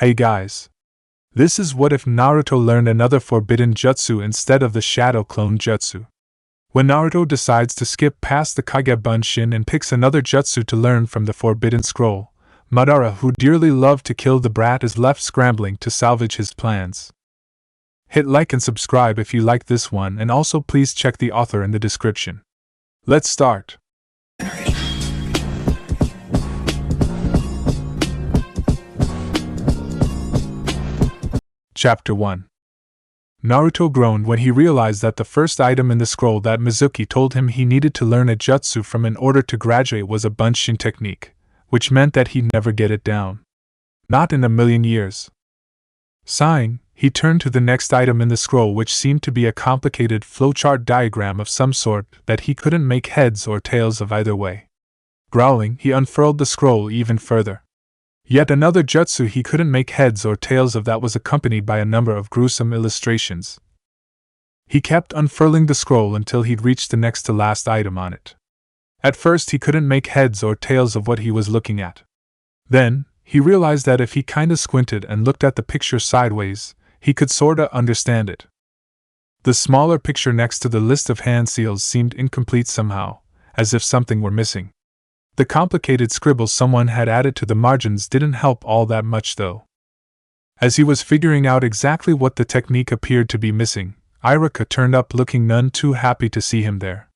Hey guys. This is what if Naruto learned another forbidden jutsu instead of the shadow clone jutsu. When Naruto decides to skip past the Kage Bunshin and picks another jutsu to learn from the forbidden scroll, Madara, who dearly loved to kill the brat, is left scrambling to salvage his plans. Hit like and subscribe if you like this one, and also please check the author in the description. Let's start. Chapter 1. Naruto groaned when he realized that the first item in the scroll that Mizuki told him he needed to learn a jutsu from in order to graduate was a Bunshin technique, which meant that he'd never get it down. Not in a million years. Sighing, he turned to the next item in the scroll, which seemed to be a complicated flowchart diagram of some sort that he couldn't make heads or tails of either way. Growling, he unfurled the scroll even further. Yet another jutsu he couldn't make heads or tails of that was accompanied by a number of gruesome illustrations. He kept unfurling the scroll until he'd reached the next to last item on it. At first he couldn't make heads or tails of what he was looking at. Then, he realized that if he kinda squinted and looked at the picture sideways, he could sorta understand it. The smaller picture next to the list of hand seals seemed incomplete somehow, as if something were missing. The complicated scribbles someone had added to the margins didn't help all that much though. As he was figuring out exactly what the technique appeared to be missing, Iruka turned up looking none too happy to see him there.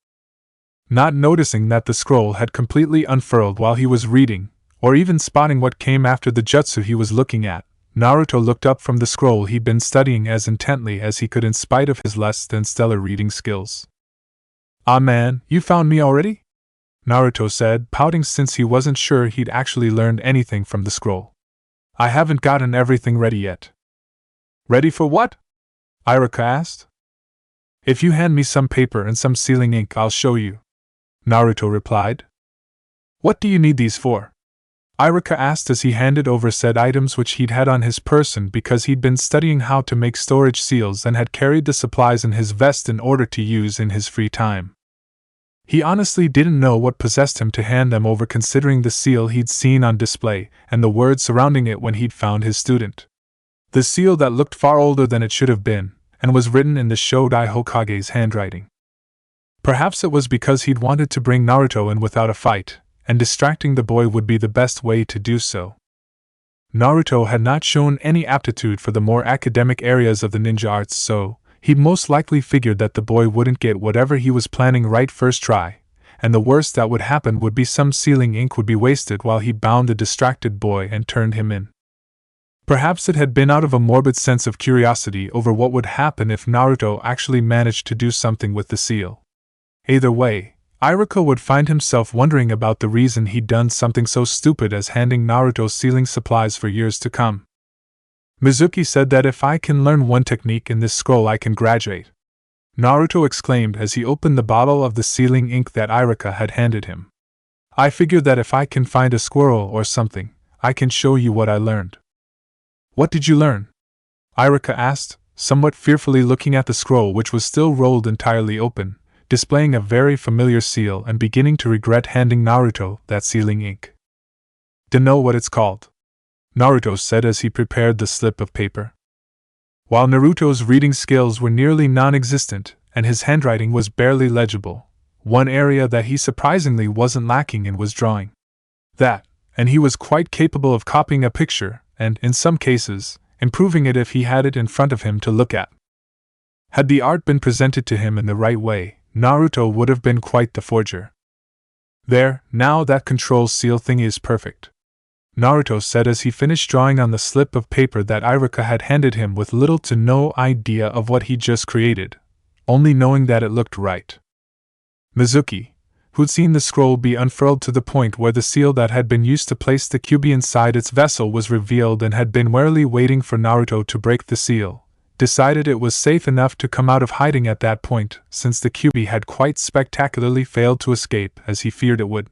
Not noticing that the scroll had completely unfurled while he was reading, or even spotting what came after the jutsu he was looking at, Naruto looked up from the scroll he'd been studying as intently as he could in spite of his less than stellar reading skills. "Ah man, you found me already?" Naruto said, pouting since he wasn't sure he'd actually learned anything from the scroll. "I haven't gotten everything ready yet." "Ready for what?" Iruka asked. "If you hand me some paper and some sealing ink, I'll show you," Naruto replied. "What do you need these for?" Iruka asked as he handed over said items which he'd had on his person because he'd been studying how to make storage seals and had carried the supplies in his vest in order to use in his free time. He honestly didn't know what possessed him to hand them over, considering the seal he'd seen on display and the words surrounding it when he'd found his student. The seal that looked far older than it should have been, and was written in the Shodai Hokage's handwriting. Perhaps it was because he'd wanted to bring Naruto in without a fight, and distracting the boy would be the best way to do so. Naruto had not shown any aptitude for the more academic areas of the ninja arts, so he'd most likely figured that the boy wouldn't get whatever he was planning right first try, and the worst that would happen would be some sealing ink would be wasted while he bound the distracted boy and turned him in. Perhaps it had been out of a morbid sense of curiosity over what would happen if Naruto actually managed to do something with the seal. Either way, Iruka would find himself wondering about the reason he'd done something so stupid as handing Naruto sealing supplies for years to come. "Mizuki said that if I can learn one technique in this scroll I can graduate," Naruto exclaimed as he opened the bottle of the sealing ink that Iruka had handed him. "I figure that if I can find a squirrel or something, I can show you what I learned." "What did you learn?" Iruka asked, somewhat fearfully looking at the scroll which was still rolled entirely open, displaying a very familiar seal and beginning to regret handing Naruto that sealing ink. "Dunno what it's called," Naruto said as he prepared the slip of paper. While Naruto's reading skills were nearly non-existent, and his handwriting was barely legible, one area that he surprisingly wasn't lacking in was drawing. That, and he was quite capable of copying a picture, and, in some cases, improving it if he had it in front of him to look at. Had the art been presented to him in the right way, Naruto would have been quite the forger. "There, now that control seal thing is perfect," Naruto said as he finished drawing on the slip of paper that Iruka had handed him with little to no idea of what he'd just created, only knowing that it looked right. Mizuki, who'd seen the scroll be unfurled to the point where the seal that had been used to place the Kyuubi inside its vessel was revealed and had been warily waiting for Naruto to break the seal, decided it was safe enough to come out of hiding at that point, since the Kyuubi had quite spectacularly failed to escape as he feared it would.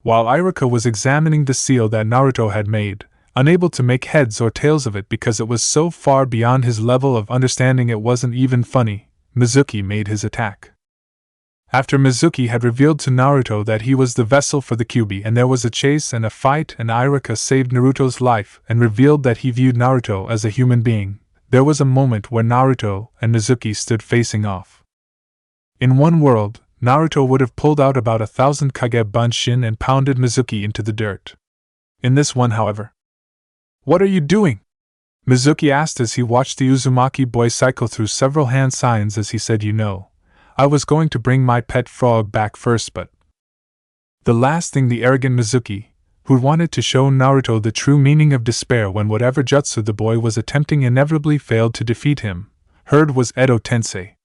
While Iruka was examining the seal that Naruto had made, unable to make heads or tails of it because it was so far beyond his level of understanding it wasn't even funny, Mizuki made his attack. After Mizuki had revealed to Naruto that he was the vessel for the Kyuubi and there was a chase and a fight and Iruka saved Naruto's life and revealed that he viewed Naruto as a human being, there was a moment where Naruto and Mizuki stood facing off. In one world, Naruto would have pulled out about 1,000 Kage Bunshin and pounded Mizuki into the dirt. In this one, however, "What are you doing?" Mizuki asked as he watched the Uzumaki boy cycle through several hand signs as he said, I was going to bring my pet frog back first, but..." The last thing the arrogant Mizuki, who wanted to show Naruto the true meaning of despair when whatever jutsu the boy was attempting inevitably failed to defeat him, heard was Edo Tensei.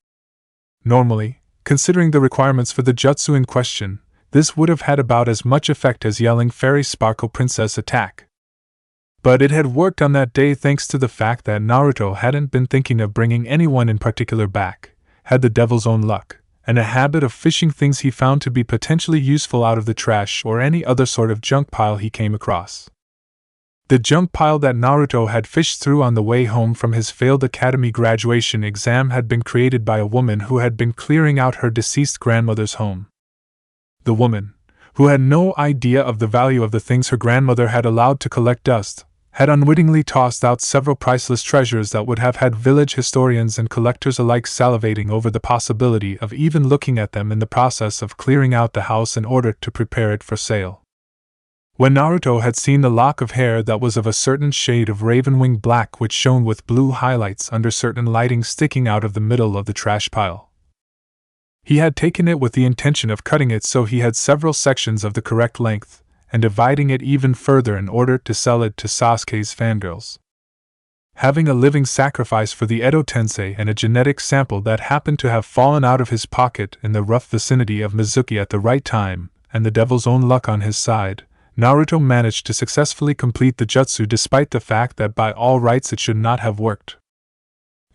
Normally, considering the requirements for the jutsu in question, this would have had about as much effect as yelling Fairy Sparkle Princess attack. But it had worked on that day thanks to the fact that Naruto hadn't been thinking of bringing anyone in particular back, had the devil's own luck, and a habit of fishing things he found to be potentially useful out of the trash or any other sort of junk pile he came across. The junk pile that Naruto had fished through on the way home from his failed academy graduation exam had been created by a woman who had been clearing out her deceased grandmother's home. The woman, who had no idea of the value of the things her grandmother had allowed to collect dust, had unwittingly tossed out several priceless treasures that would have had village historians and collectors alike salivating over the possibility of even looking at them in the process of clearing out the house in order to prepare it for sale. When Naruto had seen the lock of hair that was of a certain shade of raven-wing black which shone with blue highlights under certain lighting sticking out of the middle of the trash pile, he had taken it with the intention of cutting it so he had several sections of the correct length, and dividing it even further in order to sell it to Sasuke's fangirls. Having a living sacrifice for the Edo Tensei and a genetic sample that happened to have fallen out of his pocket in the rough vicinity of Mizuki at the right time, and the devil's own luck on his side, Naruto managed to successfully complete the jutsu despite the fact that by all rights it should not have worked.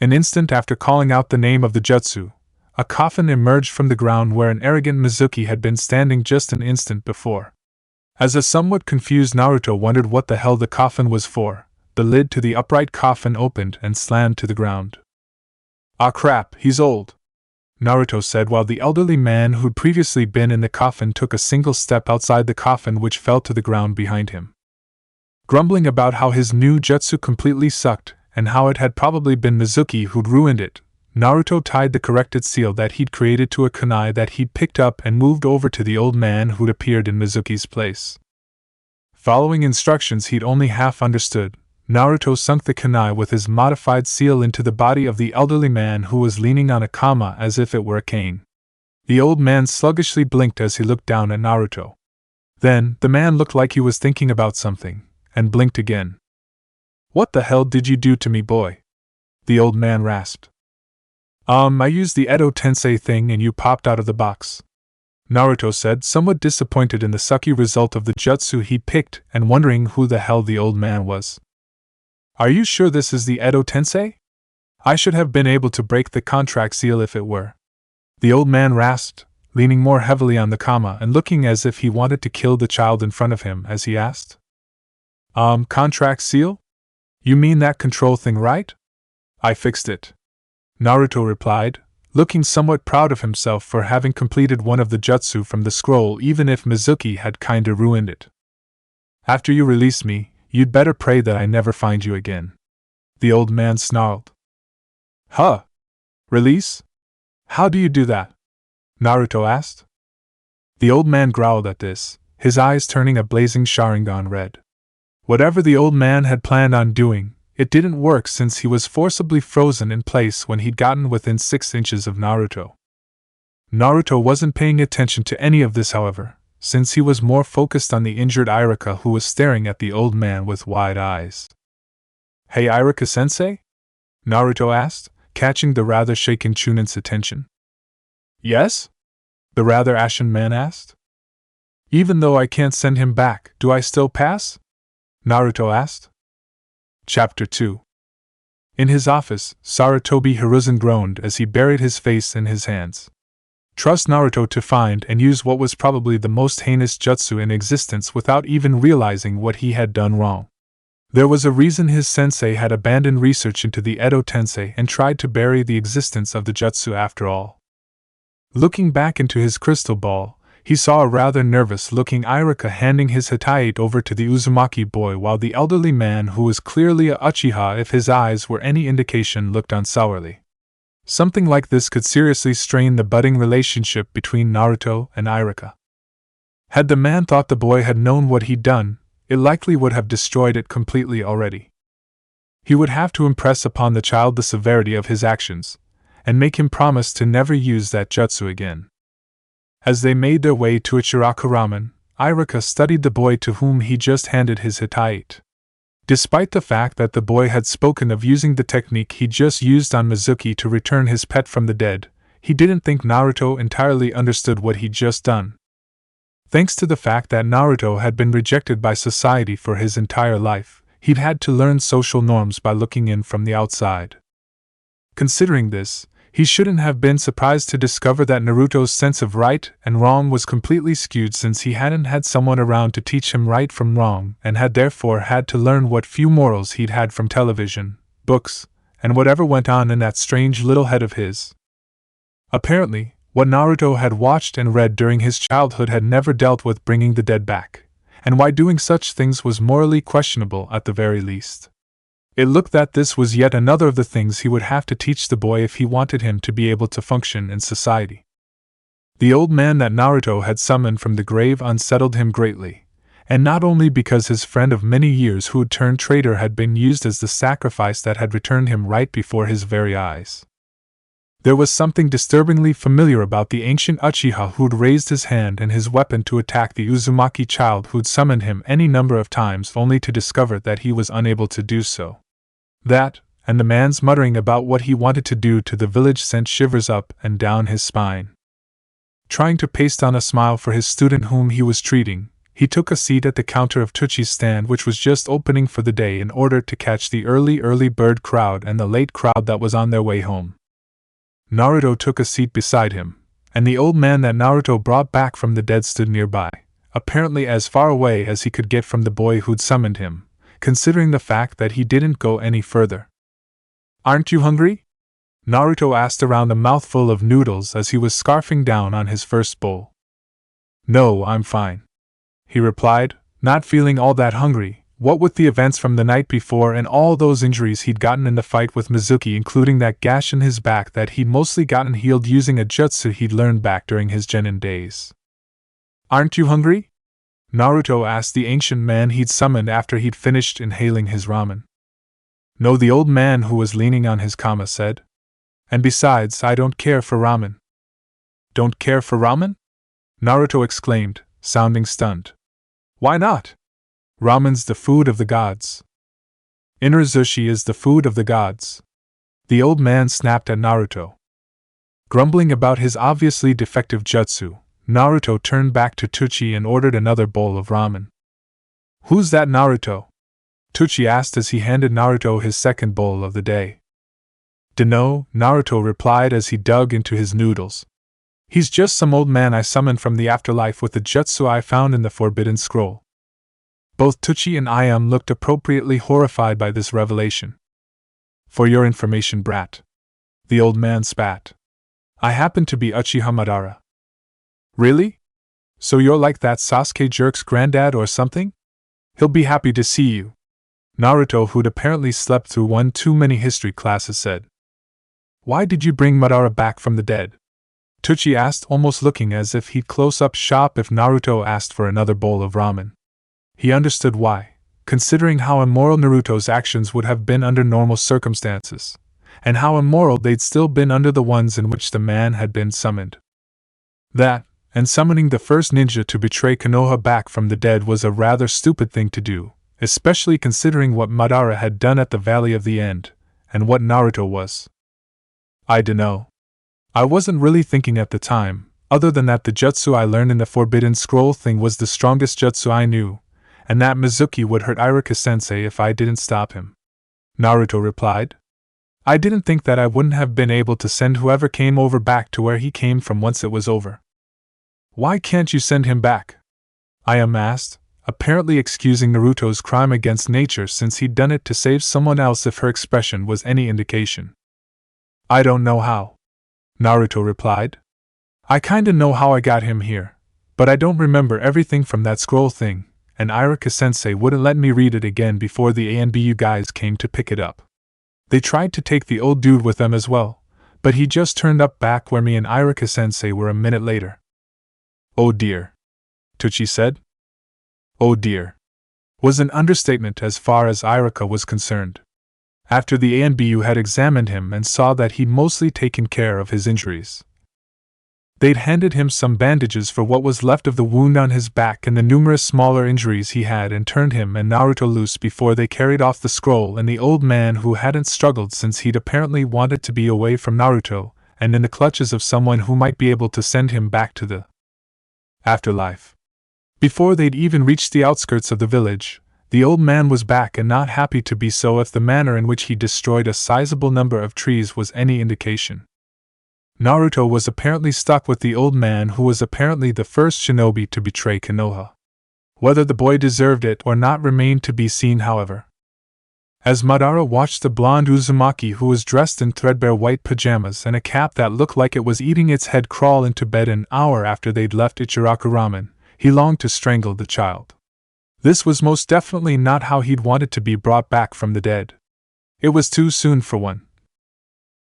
An instant after calling out the name of the jutsu, a coffin emerged from the ground where an arrogant Mizuki had been standing just an instant before. As a somewhat confused Naruto wondered what the hell the coffin was for, the lid to the upright coffin opened and slammed to the ground. "Ah crap, he's old," Naruto said while the elderly man who'd previously been in the coffin took a single step outside the coffin which fell to the ground behind him. Grumbling about how his new jutsu completely sucked and how it had probably been Mizuki who'd ruined it, Naruto tied the corrected seal that he'd created to a kunai that he'd picked up and moved over to the old man who'd appeared in Mizuki's place. Following instructions he'd only half understood, Naruto sunk the kunai with his modified seal into the body of the elderly man who was leaning on a kama as if it were a cane. The old man sluggishly blinked as he looked down at Naruto. Then, the man looked like he was thinking about something, and blinked again. "What the hell did you do to me, boy?" the old man rasped. I used the Edo Tensei thing and you popped out of the box," Naruto said, somewhat disappointed in the sucky result of the jutsu he picked and wondering who the hell the old man was. "Are you sure this is the Edo Tensei? I should have been able to break the contract seal if it were," the old man rasped, leaning more heavily on the kama and looking as if he wanted to kill the child in front of him as he asked. Contract seal? You mean that control thing, right? I fixed it," Naruto replied, looking somewhat proud of himself for having completed one of the jutsu from the scroll even if Mizuki had kinda ruined it. "After you release me, you'd better pray that I never find you again," the old man snarled. "Huh? Release? How do you do that?" Naruto asked. The old man growled at this, his eyes turning a blazing Sharingan red. Whatever the old man had planned on doing, it didn't work since he was forcibly frozen in place when he'd gotten within 6 inches of Naruto. Naruto wasn't paying attention to any of this, however, since he was more focused on the injured Iruka who was staring at the old man with wide eyes. "Hey Iruka-sensei?" Naruto asked, catching the rather shaken Chunin's attention. "Yes?" the rather ashen man asked. "Even though I can't send him back, do I still pass?" Naruto asked. Chapter 2. In his office, Sarutobi Hiruzen groaned as he buried his face in his hands. Trust Naruto to find and use what was probably the most heinous jutsu in existence without even realizing what he had done wrong. There was a reason his sensei had abandoned research into the Edo Tensei and tried to bury the existence of the jutsu after all. Looking back into his crystal ball, he saw a rather nervous-looking Irika handing his Hitite over to the Uzumaki boy while the elderly man, who was clearly a Uchiha if his eyes were any indication, looked on sourly. Something like this could seriously strain the budding relationship between Naruto and Irika. Had the man thought the boy had known what he'd done, it likely would have destroyed it completely already. He would have to impress upon the child the severity of his actions, and make him promise to never use that jutsu again. As they made their way to Ichiraku Ramen, Irika studied the boy to whom he just handed his Hitite. Despite the fact that the boy had spoken of using the technique he just used on Mizuki to return his pet from the dead, he didn't think Naruto entirely understood what he'd just done. Thanks to the fact that Naruto had been rejected by society for his entire life, he'd had to learn social norms by looking in from the outside. Considering this, he shouldn't have been surprised to discover that Naruto's sense of right and wrong was completely skewed, since he hadn't had someone around to teach him right from wrong and had therefore had to learn what few morals he'd had from television, books, and whatever went on in that strange little head of his. Apparently, what Naruto had watched and read during his childhood had never dealt with bringing the dead back, and why doing such things was morally questionable at the very least. It looked that this was yet another of the things he would have to teach the boy if he wanted him to be able to function in society. The old man that Naruto had summoned from the grave unsettled him greatly, and not only because his friend of many years who had turned traitor had been used as the sacrifice that had returned him right before his very eyes. There was something disturbingly familiar about the ancient Uchiha who'd raised his hand and his weapon to attack the Uzumaki child who'd summoned him any number of times only to discover that he was unable to do so. That, and the man's muttering about what he wanted to do to the village, sent shivers up and down his spine. Trying to paste on a smile for his student whom he was treating, he took a seat at the counter of Tuchi's stand, which was just opening for the day, in order to catch the early bird crowd and the late crowd that was on their way home. Naruto took a seat beside him, and the old man that Naruto brought back from the dead stood nearby, apparently as far away as he could get from the boy who'd summoned him, considering the fact that he didn't go any further. "Aren't you hungry?" Naruto asked around a mouthful of noodles as he was scarfing down on his first bowl. "No, I'm fine," he replied, not feeling all that hungry, what with the events from the night before and all those injuries he'd gotten in the fight with Mizuki, including that gash in his back that he'd mostly gotten healed using a jutsu he'd learned back during his genin days. "Aren't you hungry?" Naruto asked the ancient man he'd summoned after he'd finished inhaling his ramen. "No," the old man who was leaning on his kama said. "And besides, I don't care for ramen." "Don't care for ramen?" Naruto exclaimed, sounding stunned. "Why not? Ramen's the food of the gods." "Inurizushi is the food of the gods," the old man snapped at Naruto. Grumbling about his obviously defective jutsu, Naruto turned back to Tuchi and ordered another bowl of ramen. "Who's that Naruto?" Tuchi asked as he handed Naruto his second bowl of the day. "Dunno," Naruto replied as he dug into his noodles. "He's just some old man I summoned from the afterlife with the jutsu I found in the Forbidden Scroll." Both Tuchi and Ayam looked appropriately horrified by this revelation. "For your information, brat," the old man spat, "I happen to be Uchiha Madara." "Really? So you're like that Sasuke jerk's granddad or something? He'll be happy to see you," Naruto, who'd apparently slept through one too many history classes, said. "Why did you bring Madara back from the dead?" Tuchi asked, almost looking as if he'd close up shop if Naruto asked for another bowl of ramen. He understood why, considering how immoral Naruto's actions would have been under normal circumstances, and how immoral they'd still been under the ones in which the man had been summoned. That, and summoning the first ninja to betray Konoha back from the dead, was a rather stupid thing to do, especially considering what Madara had done at the Valley of the End, and what Naruto was. "I dunno. I wasn't really thinking at the time, other than that the jutsu I learned in the Forbidden Scroll thing was the strongest jutsu I knew, and that Mizuki would hurt Irika-sensei if I didn't stop him," Naruto replied. "I didn't think that I wouldn't have been able to send whoever came over back to where he came from once it was over." "Why can't you send him back?" Ayam asked, apparently excusing Naruto's crime against nature since he'd done it to save someone else if her expression was any indication. "I don't know how," Naruto replied. I kinda know how I got him here, but I don't remember everything from that scroll thing, and Irika-sensei wouldn't let me read it again before the ANBU guys came to pick it up. They tried to take the old dude with them as well, but he just turned up back where me and Irika-sensei were a minute later. Oh dear, Tucci said. Oh dear. Was an understatement as far as Irika was concerned. After the ANBU had examined him and saw that he'd mostly taken care of his injuries, they'd handed him some bandages for what was left of the wound on his back and the numerous smaller injuries he had, and turned him and Naruto loose before they carried off the scroll and the old man, who hadn't struggled since he'd apparently wanted to be away from Naruto, and in the clutches of someone who might be able to send him back to the afterlife. Before they'd even reached the outskirts of the village, the old man was back, and not happy to be so if the manner in which he destroyed a sizable number of trees was any indication. Naruto was apparently stuck with the old man, who was apparently the first shinobi to betray Konoha. Whether the boy deserved it or not remained to be seen, however. As Madara watched the blonde Uzumaki, who was dressed in threadbare white pajamas and a cap that looked like it was eating its head, crawl into bed an hour after they'd left Ichiraku Ramen, he longed to strangle the child. This was most definitely not how he'd wanted to be brought back from the dead. It was too soon for one.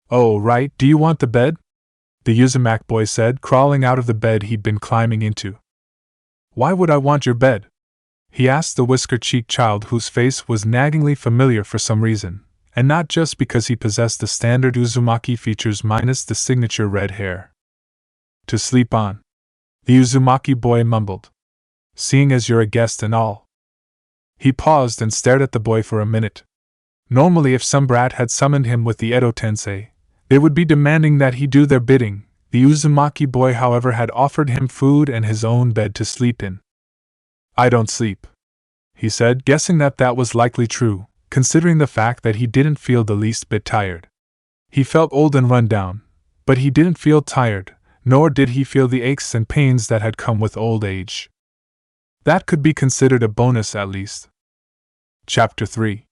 Oh, right, do you want the bed? The Uzumaki boy said, crawling out of the bed he'd been climbing into. Why would I want your bed? He asked the whisker-cheeked child, whose face was naggingly familiar for some reason, and not just because he possessed the standard Uzumaki features minus the signature red hair. To sleep on, the Uzumaki boy mumbled. Seeing as you're a guest and all. He paused and stared at the boy for a minute. Normally, if some brat had summoned him with the Edo Tensei, they would be demanding that he do their bidding. The Uzumaki boy, however, had offered him food and his own bed to sleep in. I don't sleep, he said, guessing that that was likely true, considering the fact that he didn't feel the least bit tired. He felt old and run down, but he didn't feel tired, nor did he feel the aches and pains that had come with old age. That could be considered a bonus, at least. Chapter 3.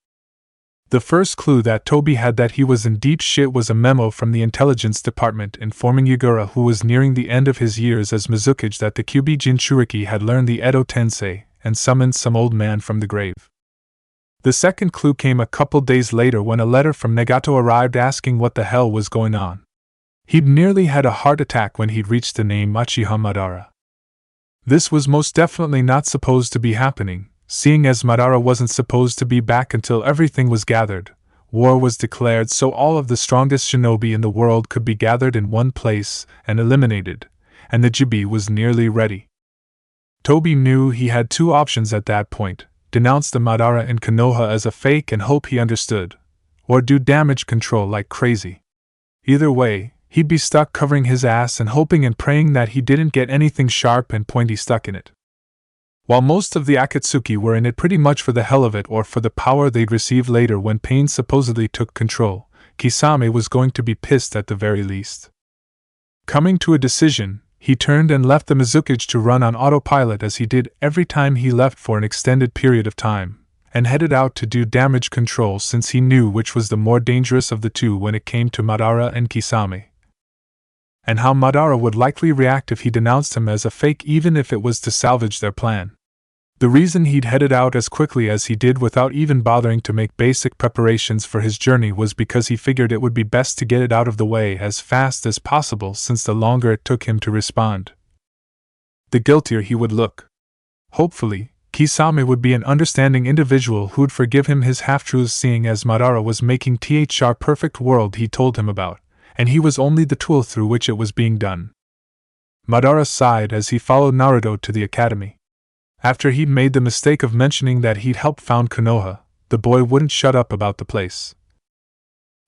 The first clue that Toby had that he was in deep shit was a memo from the intelligence department informing Yagura, who was nearing the end of his years as Mizukage, that the Kyubi Jinchuriki had learned the Edo Tensei and summoned some old man from the grave. The second clue came a couple days later when a letter from Nagato arrived asking what the hell was going on. He'd nearly had a heart attack when he'd reached the name Uchiha Madara. This was most definitely not supposed to be happening, seeing as Madara wasn't supposed to be back until everything was gathered. War was declared so all of the strongest shinobi in the world could be gathered in one place and eliminated, and the Jibi was nearly ready. Toby knew he had two options at that point: denounce the Madara in Konoha as a fake and hope he understood, or do damage control like crazy. Either way, he'd be stuck covering his ass and hoping and praying that he didn't get anything sharp and pointy stuck in it. While most of the Akatsuki were in it pretty much for the hell of it or for the power they'd receive later when Pain supposedly took control, Kisame was going to be pissed at the very least. Coming to a decision, he turned and left the Mizukage to run on autopilot as he did every time he left for an extended period of time, and headed out to do damage control since he knew which was the more dangerous of the two when it came to Madara and Kisame. And how Madara would likely react if he denounced him as a fake, even if it was to salvage their plan. The reason he'd headed out as quickly as he did without even bothering to make basic preparations for his journey was because he figured it would be best to get it out of the way as fast as possible, since the longer it took him to respond, the guiltier he would look. Hopefully, Kisame would be an understanding individual who'd forgive him his half-truths, seeing as Madara was making the perfect world he told him about, and he was only the tool through which it was being done. Madara sighed as he followed Naruto to the academy. After he'd made the mistake of mentioning that he'd helped found Konoha, the boy wouldn't shut up about the place.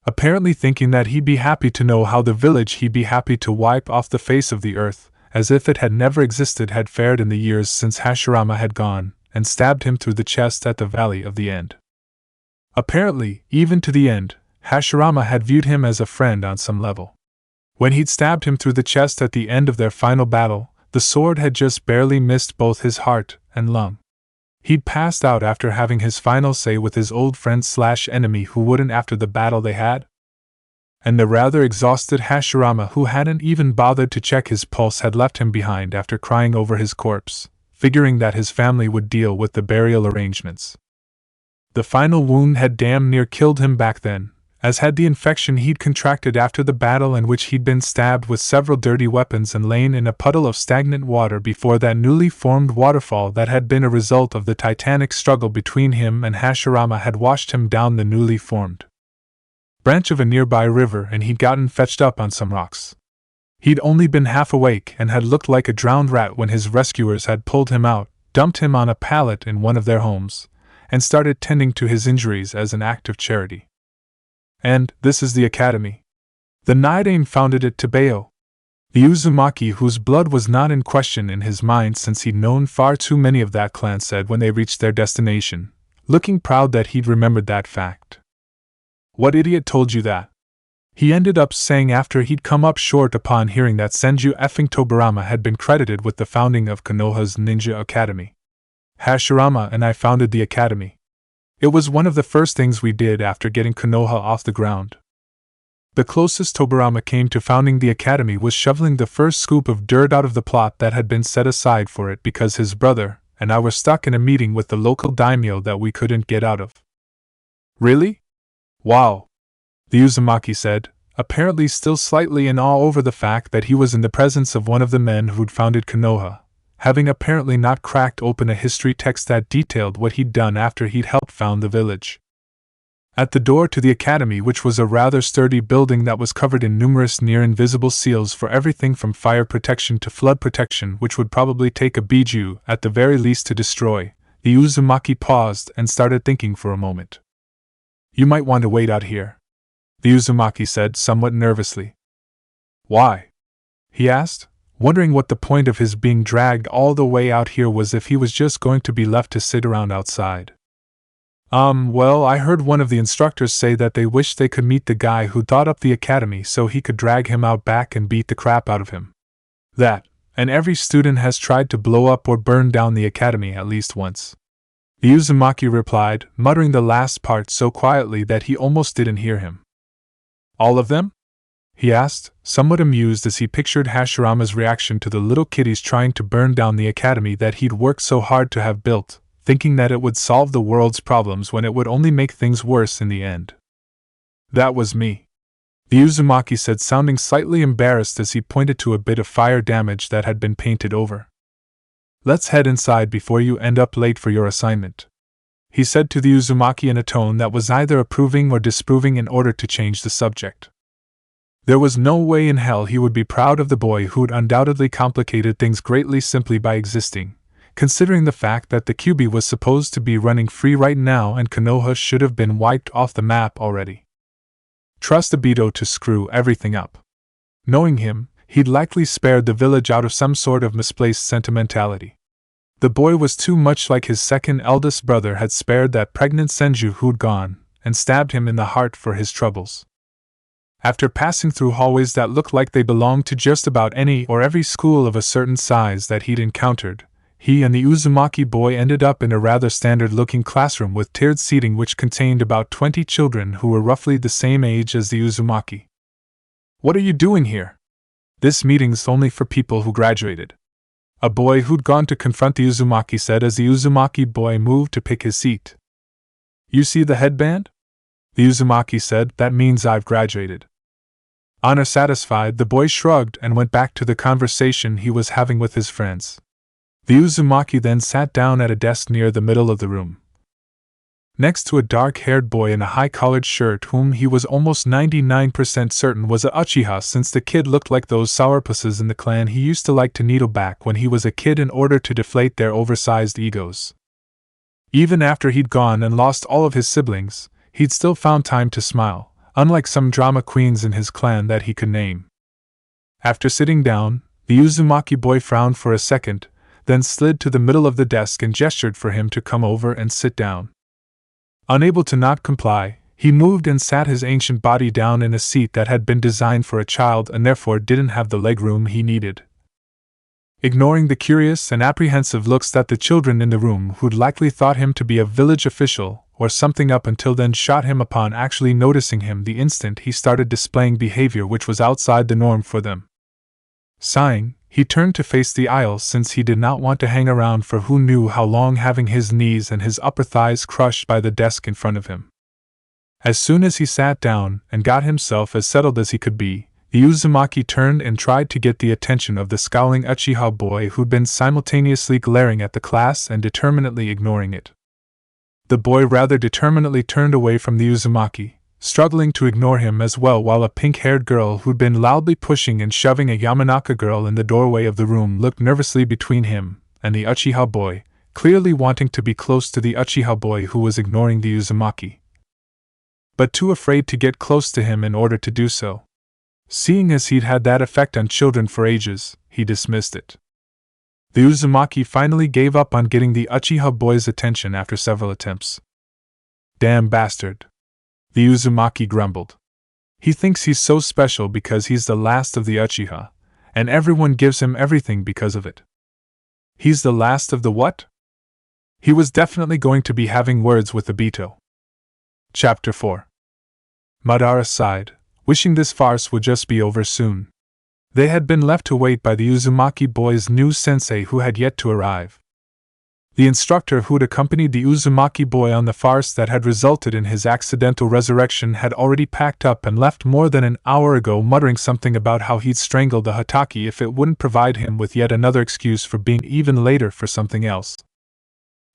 Apparently thinking that he'd be happy to know how the village he'd be happy to wipe off the face of the earth, as if it had never existed, had fared in the years since Hashirama had gone and stabbed him through the chest at the Valley of the End. Apparently, even to the end, Hashirama had viewed him as a friend on some level. When he'd stabbed him through the chest at the end of their final battle, the sword had just barely missed both his heart and lung. He'd passed out after having his final say with his old friend/enemy who wouldn't after the battle they had. and the rather exhausted Hashirama, who hadn't even bothered to check his pulse, had left him behind after crying over his corpse, figuring that his family would deal with the burial arrangements. The final wound had damn near killed him back then, as had the infection he'd contracted after the battle, in which he'd been stabbed with several dirty weapons and lain in a puddle of stagnant water before that newly formed waterfall that had been a result of the titanic struggle between him and Hashirama had washed him down the newly formed branch of a nearby river, and he'd gotten fetched up on some rocks. He'd only been half awake and had looked like a drowned rat when his rescuers had pulled him out, dumped him on a pallet in one of their homes, and started tending to his injuries as an act of charity. And this is the academy. The Nidain founded at Tabeyo. The Uzumaki, whose blood was not in question in his mind since he'd known far too many of that clan, said when they reached their destination, looking proud that he'd remembered that fact. What idiot told you that? He ended up saying after he'd come up short upon hearing that Senju effing Tobarama had been credited with the founding of Konoha's Ninja Academy. Hashirama and I founded the academy. It was one of the first things we did after getting Konoha off the ground. The closest Tobarama came to founding the academy was shoveling the first scoop of dirt out of the plot that had been set aside for it because his brother and I were stuck in a meeting with the local daimyo that we couldn't get out of. Really? Wow. The Uzumaki said, apparently still slightly in awe over the fact that he was in the presence of one of the men who'd founded Konoha, having apparently not cracked open a history text that detailed what he'd done after he'd helped found the village. At the door to the academy, which was a rather sturdy building that was covered in numerous near-invisible seals for everything from fire protection to flood protection, which would probably take a biju, at the very least, to destroy, the Uzumaki paused and started thinking for a moment. You might want to wait out here, the Uzumaki said somewhat nervously. Why? He asked, wondering what the point of his being dragged all the way out here was if he was just going to be left to sit around outside. Well, I heard one of the instructors say that they wished they could meet the guy who thought up the academy so he could drag him out back and beat the crap out of him. That, and every student has tried to blow up or burn down the academy at least once. The Uzumaki replied, muttering the last part so quietly that he almost didn't hear him. All of them? He asked, somewhat amused as he pictured Hashirama's reaction to the little kiddies trying to burn down the academy that he'd worked so hard to have built, thinking that it would solve the world's problems when it would only make things worse in the end. That was me, the Uzumaki said, sounding slightly embarrassed as he pointed to a bit of fire damage that had been painted over. Let's head inside before you end up late for your assignment, he said to the Uzumaki in a tone that was either approving or disapproving in order to change the subject. There was no way in hell he would be proud of the boy who'd undoubtedly complicated things greatly simply by existing, considering the fact that the Kyuubi was supposed to be running free right now and Konoha should have been wiped off the map already. Trust Obito to screw everything up. Knowing him, he'd likely spared the village out of some sort of misplaced sentimentality. The boy was too much like his second eldest brother had spared that pregnant Senju who'd gone and stabbed him in the heart for his troubles. After passing through hallways that looked like they belonged to just about any or every school of a certain size that he'd encountered, he and the Uzumaki boy ended up in a rather standard-looking classroom with tiered seating which contained about 20 children who were roughly the same age as the Uzumaki. What are you doing here? This meeting's only for people who graduated, a boy who'd gone to confront the Uzumaki said as the Uzumaki boy moved to pick his seat. You see the headband? The Uzumaki said, that means I've graduated. Honor satisfied, the boy shrugged and went back to the conversation he was having with his friends. The Uzumaki then sat down at a desk near the middle of the room, next to a dark-haired boy in a high-collared shirt whom he was almost 99% certain was a Uchiha, since the kid looked like those sourpusses in the clan he used to like to needle back when he was a kid in order to deflate their oversized egos. Even after he'd gone and lost all of his siblings, he'd still found time to smile, unlike some drama queens in his clan that he could name. After sitting down, the Uzumaki boy frowned for a second, then slid to the middle of the desk and gestured for him to come over and sit down. Unable to not comply, he moved and sat his ancient body down in a seat that had been designed for a child and therefore didn't have the legroom he needed. ignoring the curious and apprehensive looks that the children in the room who'd likely thought him to be a village official or something up until then shot him upon actually noticing him the instant he started displaying behavior which was outside the norm for them. Sighing, he turned to face the aisle since he did not want to hang around for who knew how long, having his knees and his upper thighs crushed by the desk in front of him. As soon as he sat down and got himself as settled as he could be, the Uzumaki turned and tried to get the attention of the scowling Uchiha boy who'd been simultaneously glaring at the class and determinedly ignoring it. The boy rather determinedly turned away from the Uzumaki, struggling to ignore him as well, while a pink-haired girl who'd been loudly pushing and shoving a Yamanaka girl in the doorway of the room looked nervously between him and the Uchiha boy, clearly wanting to be close to the Uchiha boy who was ignoring the Uzumaki, but too afraid to get close to him in order to do so. Seeing as he'd had that effect on children for ages, he dismissed it. The Uzumaki finally gave up on getting the Uchiha boy's attention after several attempts. "Damn bastard," the Uzumaki grumbled. "He thinks he's so special because he's the last of the Uchiha, and everyone gives him everything because of it." He's the last of the what? He was definitely going to be having words with Obito. Chapter 4. Madara sighed, wishing this farce would just be over soon. They had been left to wait by the Uzumaki boy's new sensei who had yet to arrive. The instructor who'd accompanied the Uzumaki boy on the farce that had resulted in his accidental resurrection had already packed up and left more than an hour ago, muttering something about how he'd strangle the Hataki if it wouldn't provide him with yet another excuse for being even later for something else.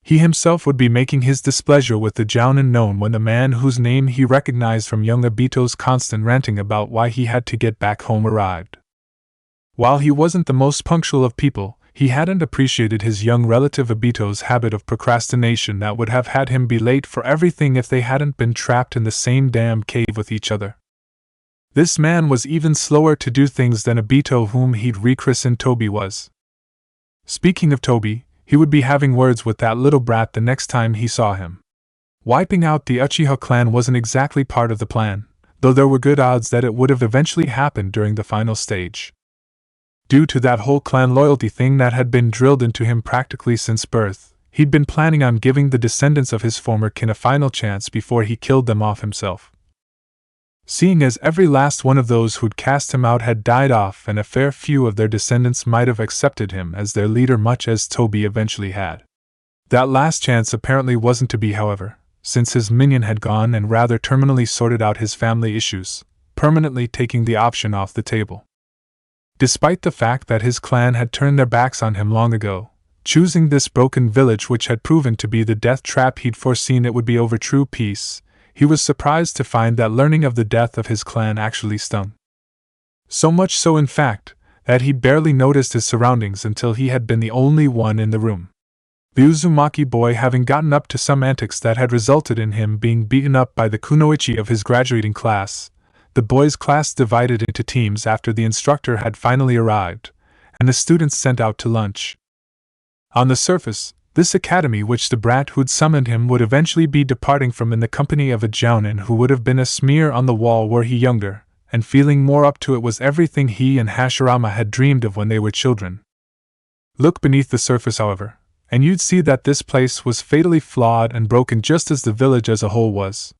He himself would be making his displeasure with the Jounin known when the man whose name he recognized from young Obito's constant ranting about why he had to get back home arrived. While he wasn't the most punctual of people, he hadn't appreciated his young relative Obito's habit of procrastination that would have had him be late for everything if they hadn't been trapped in the same damn cave with each other. This man was even slower to do things than Obito, whom he'd rechristened Toby, was. Speaking of Toby, he would be having words with that little brat the next time he saw him. Wiping out the Uchiha clan wasn't exactly part of the plan, though there were good odds that it would have eventually happened during the final stage. Due to that whole clan loyalty thing that had been drilled into him practically since birth, he'd been planning on giving the descendants of his former kin a final chance before he killed them off himself. Seeing as every last one of those who'd cast him out had died off and a fair few of their descendants might have accepted him as their leader, much as Toby eventually had. That last chance apparently wasn't to be, however, since his minion had gone and rather terminally sorted out his family issues, permanently taking the option off the table. Despite the fact that his clan had turned their backs on him long ago, choosing this broken village which had proven to be the death trap he'd foreseen it would be over true peace, he was surprised to find that learning of the death of his clan actually stung. So much so, in fact, that he'd barely noticed his surroundings until he had been the only one in the room. The Uzumaki boy having gotten up to some antics that had resulted in him being beaten up by the kunoichi of his graduating class, the boys' class divided into teams after the instructor had finally arrived, and the students sent out to lunch. On the surface, this academy which the brat who'd summoned him would eventually be departing from in the company of a Jounin who would have been a smear on the wall were he younger, and feeling more up to it, was everything he and Hashirama had dreamed of when they were children. Look beneath the surface, however, and you'd see that this place was fatally flawed and broken just as the village as a whole was.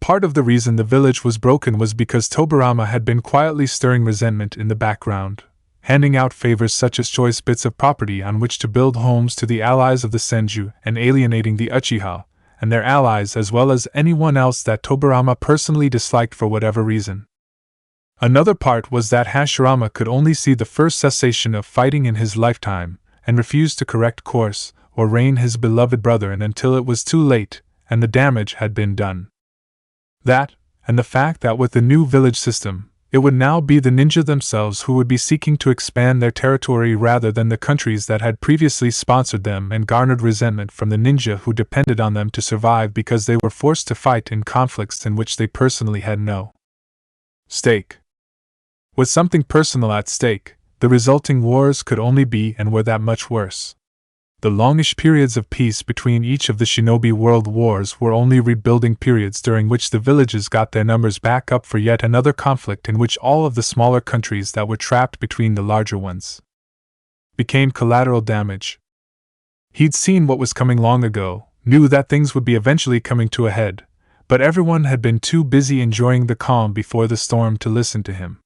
Part of the reason the village was broken was because Tobirama had been quietly stirring resentment in the background, handing out favors such as choice bits of property on which to build homes to the allies of the Senju and alienating the Uchiha and their allies as well as anyone else that Tobirama personally disliked for whatever reason. Another part was that Hashirama could only see the first cessation of fighting in his lifetime and refused to correct course or rein his beloved brother in until it was too late and the damage had been done. That, and the fact that with the new village system, it would now be the ninja themselves who would be seeking to expand their territory rather than the countries that had previously sponsored them and garnered resentment from the ninja who depended on them to survive because they were forced to fight in conflicts in which they personally had no stake. With something personal at stake, the resulting wars could only be and were that much worse. The longish periods of peace between each of the shinobi world wars were only rebuilding periods during which the villages got their numbers back up for yet another conflict in which all of the smaller countries that were trapped between the larger ones. became collateral damage. He'd seen what was coming long ago, knew that things would be eventually coming to a head, but everyone had been too busy enjoying the calm before the storm to listen to him.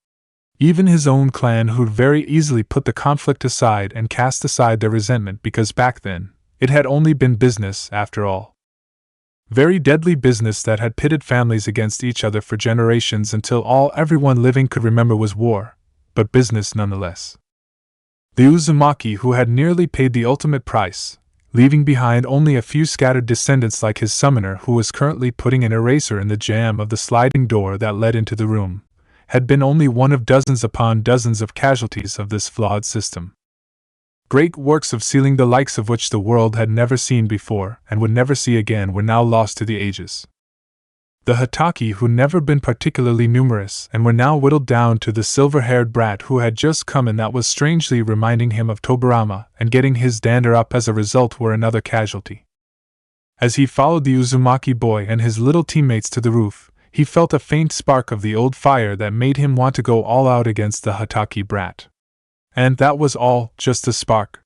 Even his own clan, who'd very easily put the conflict aside and cast aside their resentment because back then, it had only been business after all. Very deadly business that had pitted families against each other for generations until all everyone living could remember was war, but business nonetheless. The Uzumaki, who had nearly paid the ultimate price, leaving behind only a few scattered descendants like his summoner who was currently putting an eraser in the jamb of the sliding door that led into the room, had been only one of dozens upon dozens of casualties of this flawed system. Great works of sealing the likes of which the world had never seen before and would never see again were now lost to the ages. The Hataki, who'd never been particularly numerous and were now whittled down to the silver-haired brat who had just come in that was strangely reminding him of Tobirama and getting his dander up as a result, were another casualty. As he followed the Uzumaki boy and his little teammates to the roof, he felt a faint spark of the old fire that made him want to go all out against the Hataki brat. And that was all, just a spark.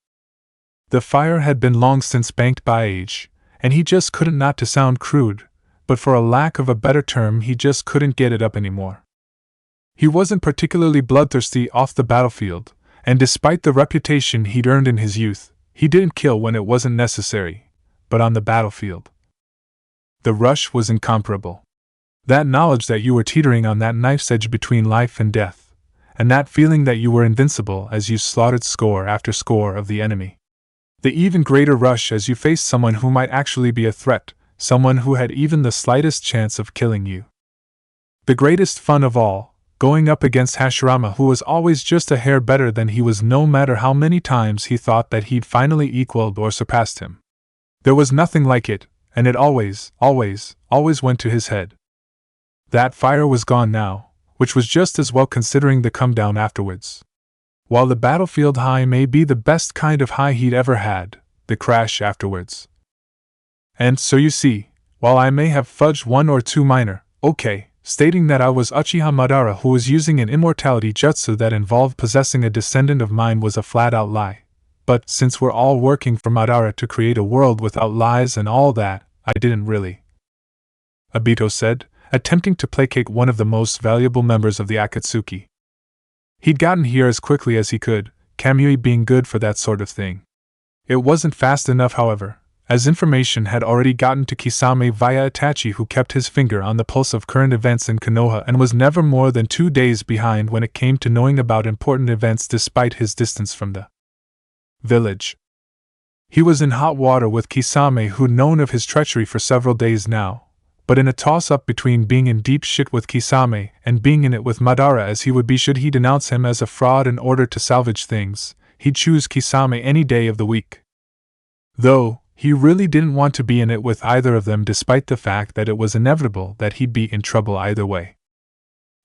The fire had been long since banked by age, and he just couldn't, not to sound crude, but for a lack of a better term, he just couldn't get it up anymore. He wasn't particularly bloodthirsty off the battlefield, and despite the reputation he'd earned in his youth, he didn't kill when it wasn't necessary, but on the battlefield, the rush was incomparable. That knowledge that you were teetering on that knife's edge between life and death, and that feeling that you were invincible as you slaughtered score after score of the enemy. The even greater rush as you faced someone who might actually be a threat, someone who had even the slightest chance of killing you. The greatest fun of all, going up against Hashirama, who was always just a hair better than he was no matter how many times he thought that he'd finally equaled or surpassed him. There was nothing like it, and it always went to his head. That fire was gone now, which was just as well considering the come down afterwards. While the battlefield high may be the best kind of high he'd ever had, the crash afterwards. And so you see, while I may have fudged one or two minor, stating that I was Uchiha Madara who was using an immortality jutsu that involved possessing a descendant of mine was a flat-out lie. But since we're all working for Madara to create a world without lies and all that, I didn't really. Obito said, attempting to placate one of the most valuable members of the Akatsuki. He'd gotten here as quickly as he could, Kamui being good for that sort of thing. It wasn't fast enough, however, as information had already gotten to Kisame via Itachi, who kept his finger on the pulse of current events in Konoha and was never more than 2 days behind when it came to knowing about important events despite his distance from the village. He was in hot water with Kisame, who'd known of his treachery for several days now, but in a toss-up between being in deep shit with Kisame and being in it with Madara as he would be should he denounce him as a fraud in order to salvage things, he'd choose Kisame any day of the week. Though, he really didn't want to be in it with either of them despite the fact that it was inevitable that he'd be in trouble either way.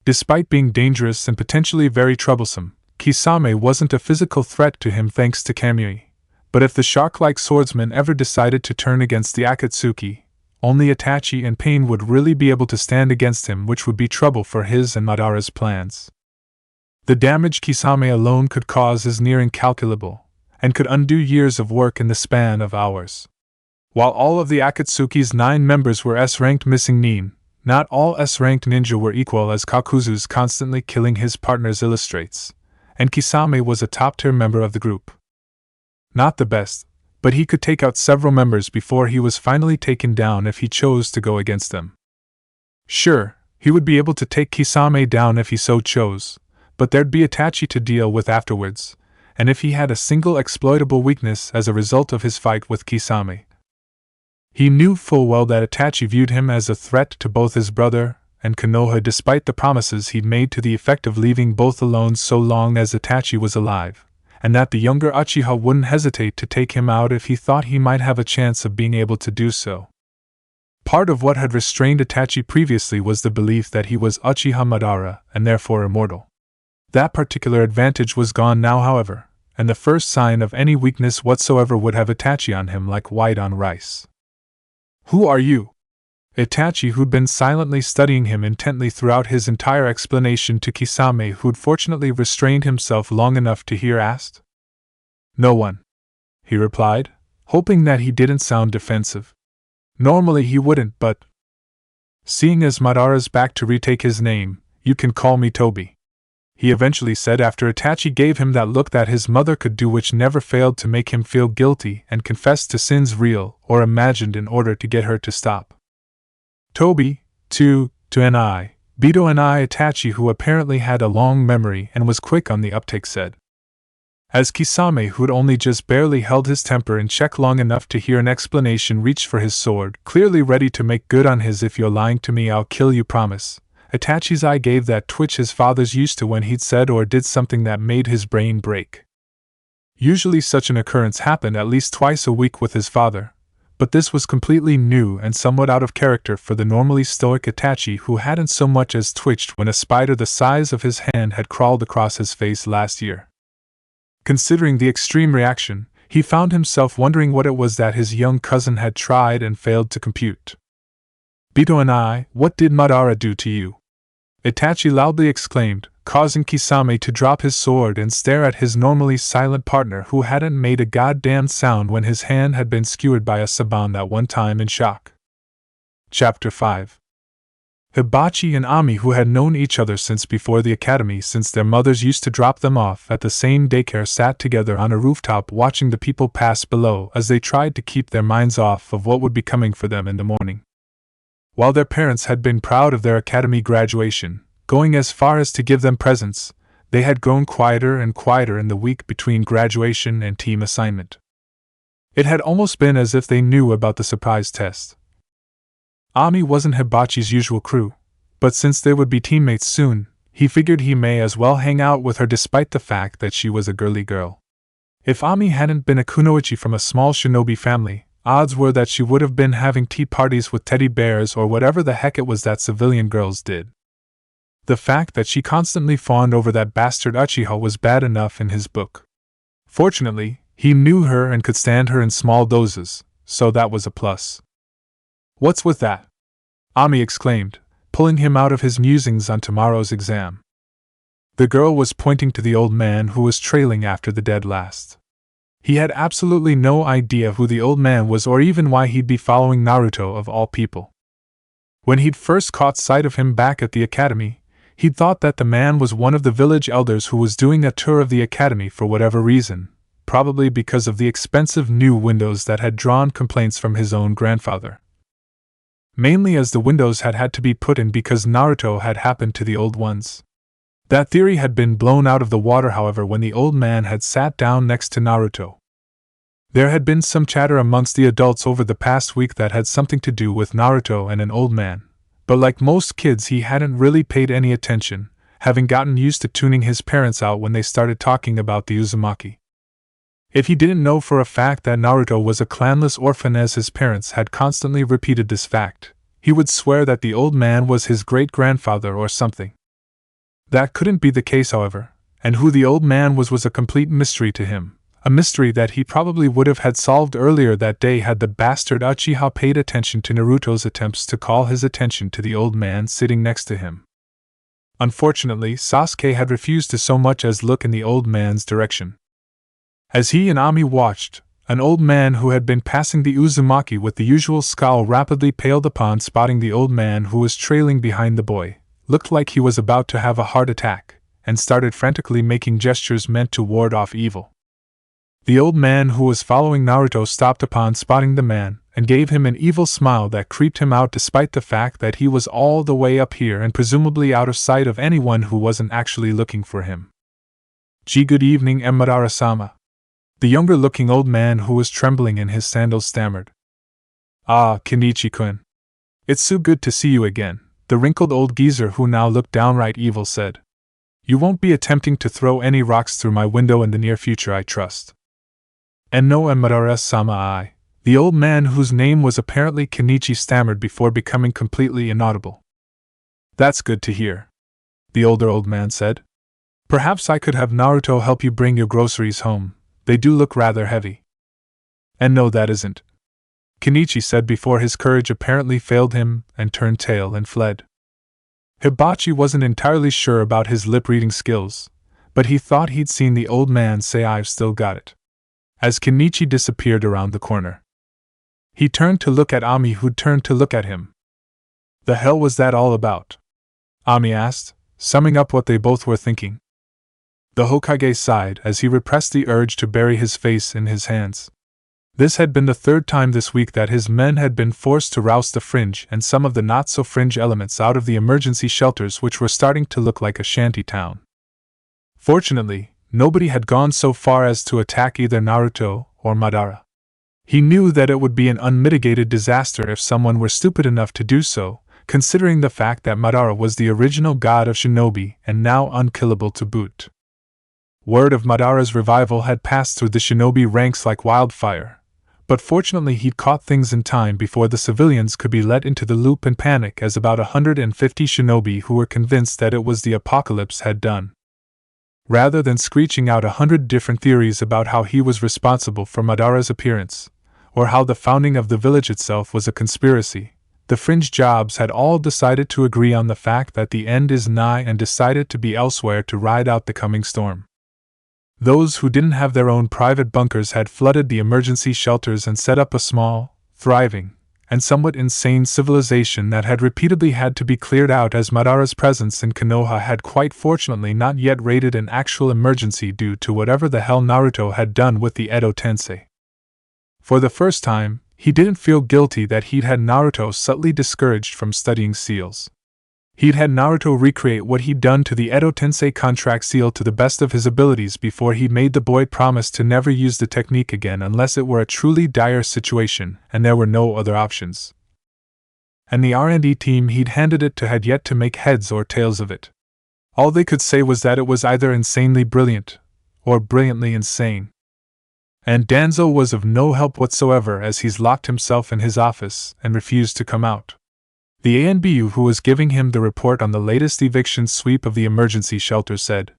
Despite being dangerous and potentially very troublesome, Kisame wasn't a physical threat to him thanks to Kamui, but if the shark-like swordsman ever decided to turn against the Akatsuki, only Itachi and Pain would really be able to stand against him, which would be trouble for his and Madara's plans. The damage Kisame alone could cause is near incalculable, and could undo years of work in the span of hours. While all of the Akatsuki's 9 members were S-ranked missing Nin, not all S-ranked ninja were equal, as Kakuzu's constantly killing his partners illustrates, and Kisame was a top-tier member of the group. Not the best, but he could take out several members before he was finally taken down if he chose to go against them. Sure, he would be able to take Kisame down if he so chose, but there'd be Itachi to deal with afterwards, and if he had a single exploitable weakness as a result of his fight with Kisame. He knew full well that Itachi viewed him as a threat to both his brother and Konoha despite the promises he'd made to the effect of leaving both alone so long as Itachi was alive, and that the younger Uchiha wouldn't hesitate to take him out if he thought he might have a chance of being able to do so. Part of what had restrained Itachi previously was the belief that he was Uchiha Madara and therefore immortal. That particular advantage was gone now, however, and the first sign of any weakness whatsoever would have Itachi on him like white on rice. "Who are you?" Itachi, who'd been silently studying him intently throughout his entire explanation to Kisame, who'd fortunately restrained himself long enough to hear, asked. No one, he replied, hoping that he didn't sound defensive. Normally he wouldn't, but seeing as Madara's back to retake his name, you can call me Toby, he eventually said after Itachi gave him that look that his mother could do, which never failed to make him feel guilty and confess to sins real or imagined in order to get her to stop. Toby, to and I, Bito and I, Itachi, who apparently had a long memory and was quick on the uptake, said. As Kisame, who'd only just barely held his temper in check long enough to hear an explanation, reached for his sword, clearly ready to make good on his "if you're lying to me I'll kill you" promise, Itachi's eye gave that twitch his father's used to when he'd said or did something that made his brain break. Usually such an occurrence happened at least twice a week with his father, but this was completely new and somewhat out of character for the normally stoic Itachi, who hadn't so much as twitched when a spider the size of his hand had crawled across his face last year. Considering the extreme reaction, he found himself wondering what it was that his young cousin had tried and failed to compute. Bito and I, what did Madara do to you? Itachi loudly exclaimed, causing Kisame to drop his sword and stare at his normally silent partner, who hadn't made a goddamn sound when his hand had been skewered by a saban that one time, in shock. Chapter 5. Hibachi and Ami, who had known each other since before the academy, since their mothers used to drop them off at the same daycare, sat together on a rooftop watching the people pass below as they tried to keep their minds off of what would be coming for them in the morning. While their parents had been proud of their academy graduation, going as far as to give them presents, they had grown quieter and quieter in the week between graduation and team assignment. It had almost been as if they knew about the surprise test. Ami wasn't Hibachi's usual crew, but since they would be teammates soon, he figured he may as well hang out with her despite the fact that she was a girly girl. If Ami hadn't been a kunoichi from a small shinobi family, odds were that she would have been having tea parties with teddy bears or whatever the heck it was that civilian girls did. The fact that she constantly fawned over that bastard Uchiha was bad enough in his book. Fortunately, he knew her and could stand her in small doses, so that was a plus. What's with that? Ami exclaimed, pulling him out of his musings on tomorrow's exam. The girl was pointing to the old man who was trailing after the dead last. He had absolutely no idea who the old man was or even why he'd be following Naruto of all people. When he'd first caught sight of him back at the academy, he'd thought that the man was one of the village elders who was doing a tour of the academy for whatever reason, probably because of the expensive new windows that had drawn complaints from his own grandfather. Mainly as the windows had had to be put in because Naruto had happened to the old ones. That theory had been blown out of the water, however, when the old man had sat down next to Naruto. There had been some chatter amongst the adults over the past week that had something to do with Naruto and an old man, but like most kids he hadn't really paid any attention, having gotten used to tuning his parents out when they started talking about the Uzumaki. If he didn't know for a fact that Naruto was a clanless orphan, as his parents had constantly repeated this fact, he would swear that the old man was his great-grandfather or something. That couldn't be the case, however, and who the old man was a complete mystery to him, a mystery that he probably would have had solved earlier that day had the bastard Uchiha paid attention to Naruto's attempts to call his attention to the old man sitting next to him. Unfortunately, Sasuke had refused to so much as look in the old man's direction. As he and Ami watched, an old man who had been passing the Uzumaki with the usual scowl rapidly paled upon spotting the old man who was trailing behind the boy, looked like he was about to have a heart attack, and started frantically making gestures meant to ward off evil. The old man who was following Naruto stopped upon spotting the man, and gave him an evil smile that creeped him out despite the fact that he was all the way up here and presumably out of sight of anyone who wasn't actually looking for him. Good evening, Madara-sama. The younger-looking old man who was trembling in his sandals stammered. Ah, Kenichi-kun. It's so good to see you again, the wrinkled old geezer who now looked downright evil said. You won't be attempting to throw any rocks through my window in the near future, I trust. And no, Madara-sama, the old man whose name was apparently Kenichi stammered before becoming completely inaudible. That's good to hear, the older old man said. Perhaps I could have Naruto help you bring your groceries home. They do look rather heavy. And no, that isn't, Kenichi said before his courage apparently failed him and turned tail and fled. Hibachi wasn't entirely sure about his lip-reading skills, but he thought he'd seen the old man say, I've still got it. as Kenichi disappeared around the corner. He turned to look at Ami, who turned to look at him. The hell was that all about? Ami asked, summing up what they both were thinking. The Hokage sighed as he repressed the urge to bury his face in his hands. This had been the third time this week that his men had been forced to roust the fringe and some of the not-so-fringe elements out of the emergency shelters, which were starting to look like a shanty town. Fortunately, nobody had gone so far as to attack either Naruto or Madara. He knew that it would be an unmitigated disaster if someone were stupid enough to do so, considering the fact that Madara was the original god of shinobi and now unkillable to boot. Word of Madara's revival had passed through the shinobi ranks like wildfire, but fortunately he'd caught things in time before the civilians could be let into the loop and panic, as about 150 shinobi who were convinced that it was the apocalypse had done. Rather than screeching out 100 different theories about how he was responsible for Madara's appearance, or how the founding of the village itself was a conspiracy, the fringe jobs had all decided to agree on the fact that the end is nigh and decided to be elsewhere to ride out the coming storm. Those who didn't have their own private bunkers had flooded the emergency shelters and set up a small, thriving, and somewhat insane civilization that had repeatedly had to be cleared out, as Madara's presence in Konoha had quite fortunately not yet rated an actual emergency due to whatever the hell Naruto had done with the Edo Tensei. For the first time, he didn't feel guilty that he'd had Naruto subtly discouraged from studying seals. He'd had Naruto recreate what he'd done to the Edo Tensei contract seal to the best of his abilities before he made the boy promise to never use the technique again unless it were a truly dire situation and there were no other options. And the R&D team he'd handed it to had yet to make heads or tails of it. All they could say was that it was either insanely brilliant or brilliantly insane. And Danzo was of no help whatsoever, as he's locked himself in his office and refused to come out. The ANBU who was giving him the report on the latest eviction sweep of the emergency shelter said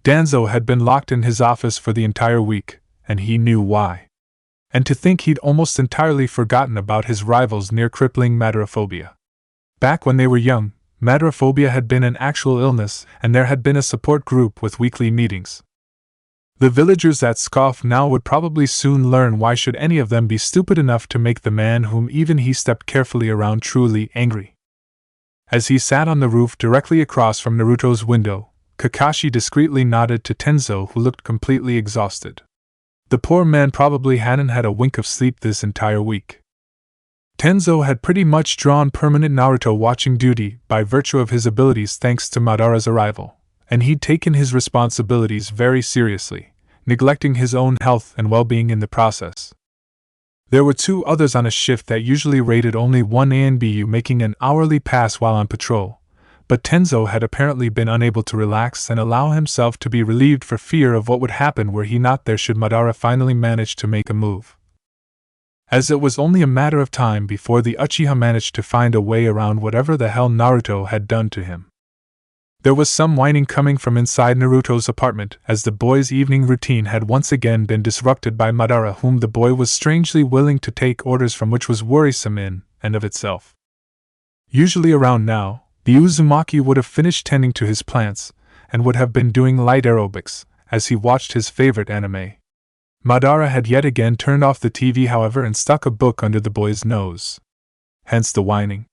Danzo had been locked in his office for the entire week, and he knew why. And to think he'd almost entirely forgotten about his rival's near-crippling Madaraphobia. Back when they were young, Madaraphobia had been an actual illness, and there had been a support group with weekly meetings. The villagers that scoffed now would probably soon learn why should any of them be stupid enough to make the man whom even he stepped carefully around truly angry. As he sat on the roof directly across from Naruto's window, Kakashi discreetly nodded to Tenzo, who looked completely exhausted. The poor man probably hadn't had a wink of sleep this entire week. Tenzo had pretty much drawn permanent Naruto watching duty by virtue of his abilities thanks to Madara's arrival, and he'd taken his responsibilities very seriously, neglecting his own health and well-being in the process. There were two others on a shift that usually rated only one ANBU, making an hourly pass while on patrol, but Tenzo had apparently been unable to relax and allow himself to be relieved for fear of what would happen were he not there should Madara finally manage to make a move. As it was only a matter of time before the Uchiha managed to find a way around whatever the hell Naruto had done to him. There was some whining coming from inside Naruto's apartment, as the boy's evening routine had once again been disrupted by Madara, whom the boy was strangely willing to take orders from, which was worrisome in and of itself. Usually around now, the Uzumaki would have finished tending to his plants, and would have been doing light aerobics, as he watched his favorite anime. Madara had yet again turned off the TV, however, and stuck a book under the boy's nose. Hence the whining.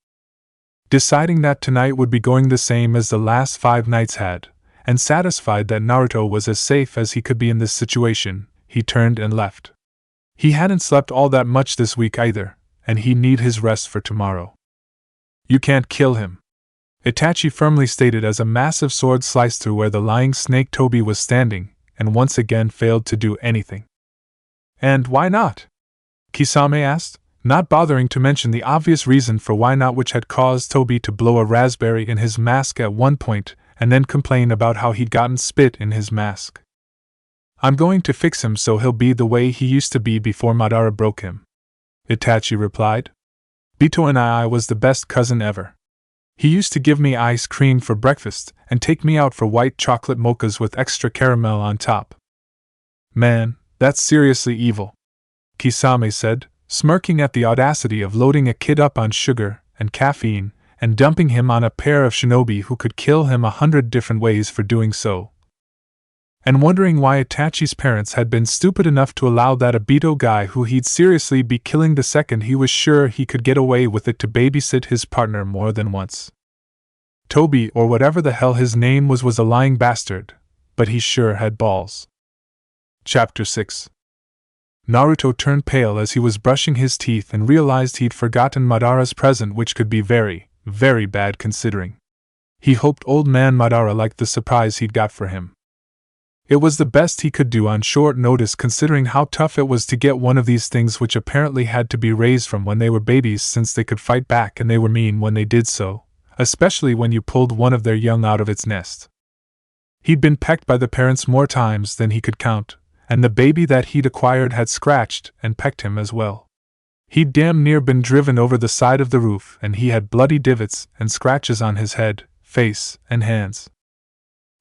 Deciding that tonight would be going the same as the last 5 nights had, and satisfied that Naruto was as safe as he could be in this situation, he turned and left. He hadn't slept all that much this week either, and he'd need his rest for tomorrow. You can't kill him, Itachi firmly stated as a massive sword sliced through where the lying snake Tobi was standing, and once again failed to do anything. And why not? Kisame asked, not bothering to mention the obvious reason for why not, which had caused Tobi to blow a raspberry in his mask at one point, and then complain about how he'd gotten spit in his mask. I'm going to fix him so he'll be the way he used to be before Madara broke him, Itachi replied. Bito and I was the best cousin ever. He used to give me ice cream for breakfast, and take me out for white chocolate mochas with extra caramel on top. Man, that's seriously evil, Kisame said, smirking at the audacity of loading a kid up on sugar and caffeine, and dumping him on a pair of shinobi who could kill him 100 different ways for doing so. and wondering why Itachi's parents had been stupid enough to allow that Obito guy who he'd seriously be killing the second he was sure he could get away with it to babysit his partner more than once. Toby, or whatever the hell his name was a lying bastard, but he sure had balls. Chapter 6. Naruto turned pale as he was brushing his teeth and realized he'd forgotten Madara's present, which could be very, very bad considering. He hoped old man Madara liked the surprise he'd got for him. It was the best he could do on short notice considering how tough it was to get one of these things which apparently had to be raised from when they were babies since they could fight back and they were mean when they did so, especially when you pulled one of their young out of its nest. He'd been pecked by the parents more times than he could count, and the baby that he'd acquired had scratched and pecked him as well. He'd damn near been driven over the side of the roof and he had bloody divots and scratches on his head, face, and hands.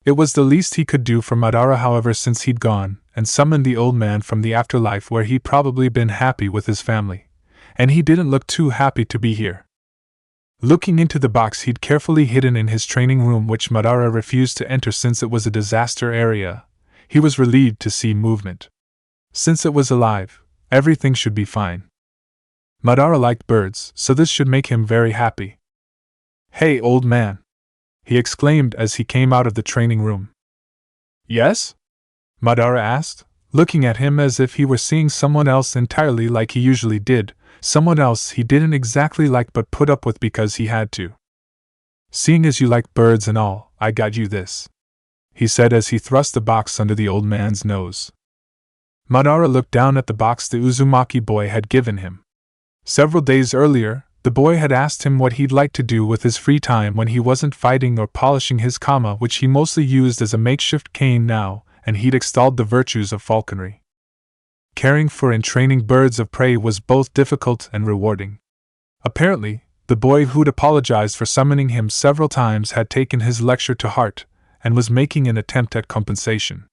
It was the least he could do for Madara, however, since he'd gone and summoned the old man from the afterlife where he'd probably been happy with his family, and he didn't look too happy to be here. Looking into the box he'd carefully hidden in his training room, which Madara refused to enter since it was a disaster area, he was relieved to see movement. Since it was alive, everything should be fine. Madara liked birds, so this should make him very happy. "Hey, old man!" he exclaimed as he came out of the training room. "Yes?" Madara asked, looking at him as if he were seeing someone else entirely like he usually did, someone else he didn't exactly like but put up with because he had to. "Seeing as you like birds and all, I got you this," he said as he thrust the box under the old man's nose. Madara looked down at the box the Uzumaki boy had given him. Several days earlier, the boy had asked him what he'd like to do with his free time when he wasn't fighting or polishing his kama, which he mostly used as a makeshift cane now, and he'd extolled the virtues of falconry. Caring for and training birds of prey was both difficult and rewarding. Apparently, the boy who'd apologized for summoning him several times had taken his lecture to heart, and was making an attempt at compensation.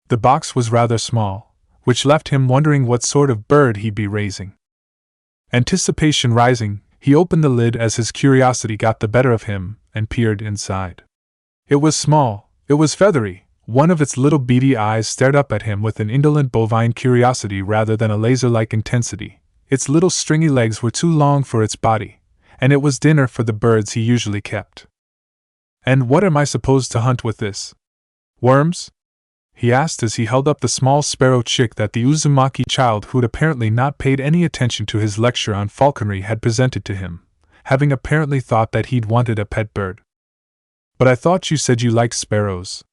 The box was rather small, which left him wondering what sort of bird he'd be raising. Anticipation rising, he opened the lid as his curiosity got the better of him, and peered inside. It was small, it was feathery, one of its little beady eyes stared up at him with an indolent bovine curiosity rather than a laser-like intensity, its little stringy legs were too long for its body, and it was dinner for the birds he usually kept. "And what am I supposed to hunt with this? Worms?" he asked as he held up the small sparrow chick that the Uzumaki child who'd apparently not paid any attention to his lecture on falconry had presented to him, having apparently thought that he'd wanted a pet bird. "But I thought you said you liked sparrows,"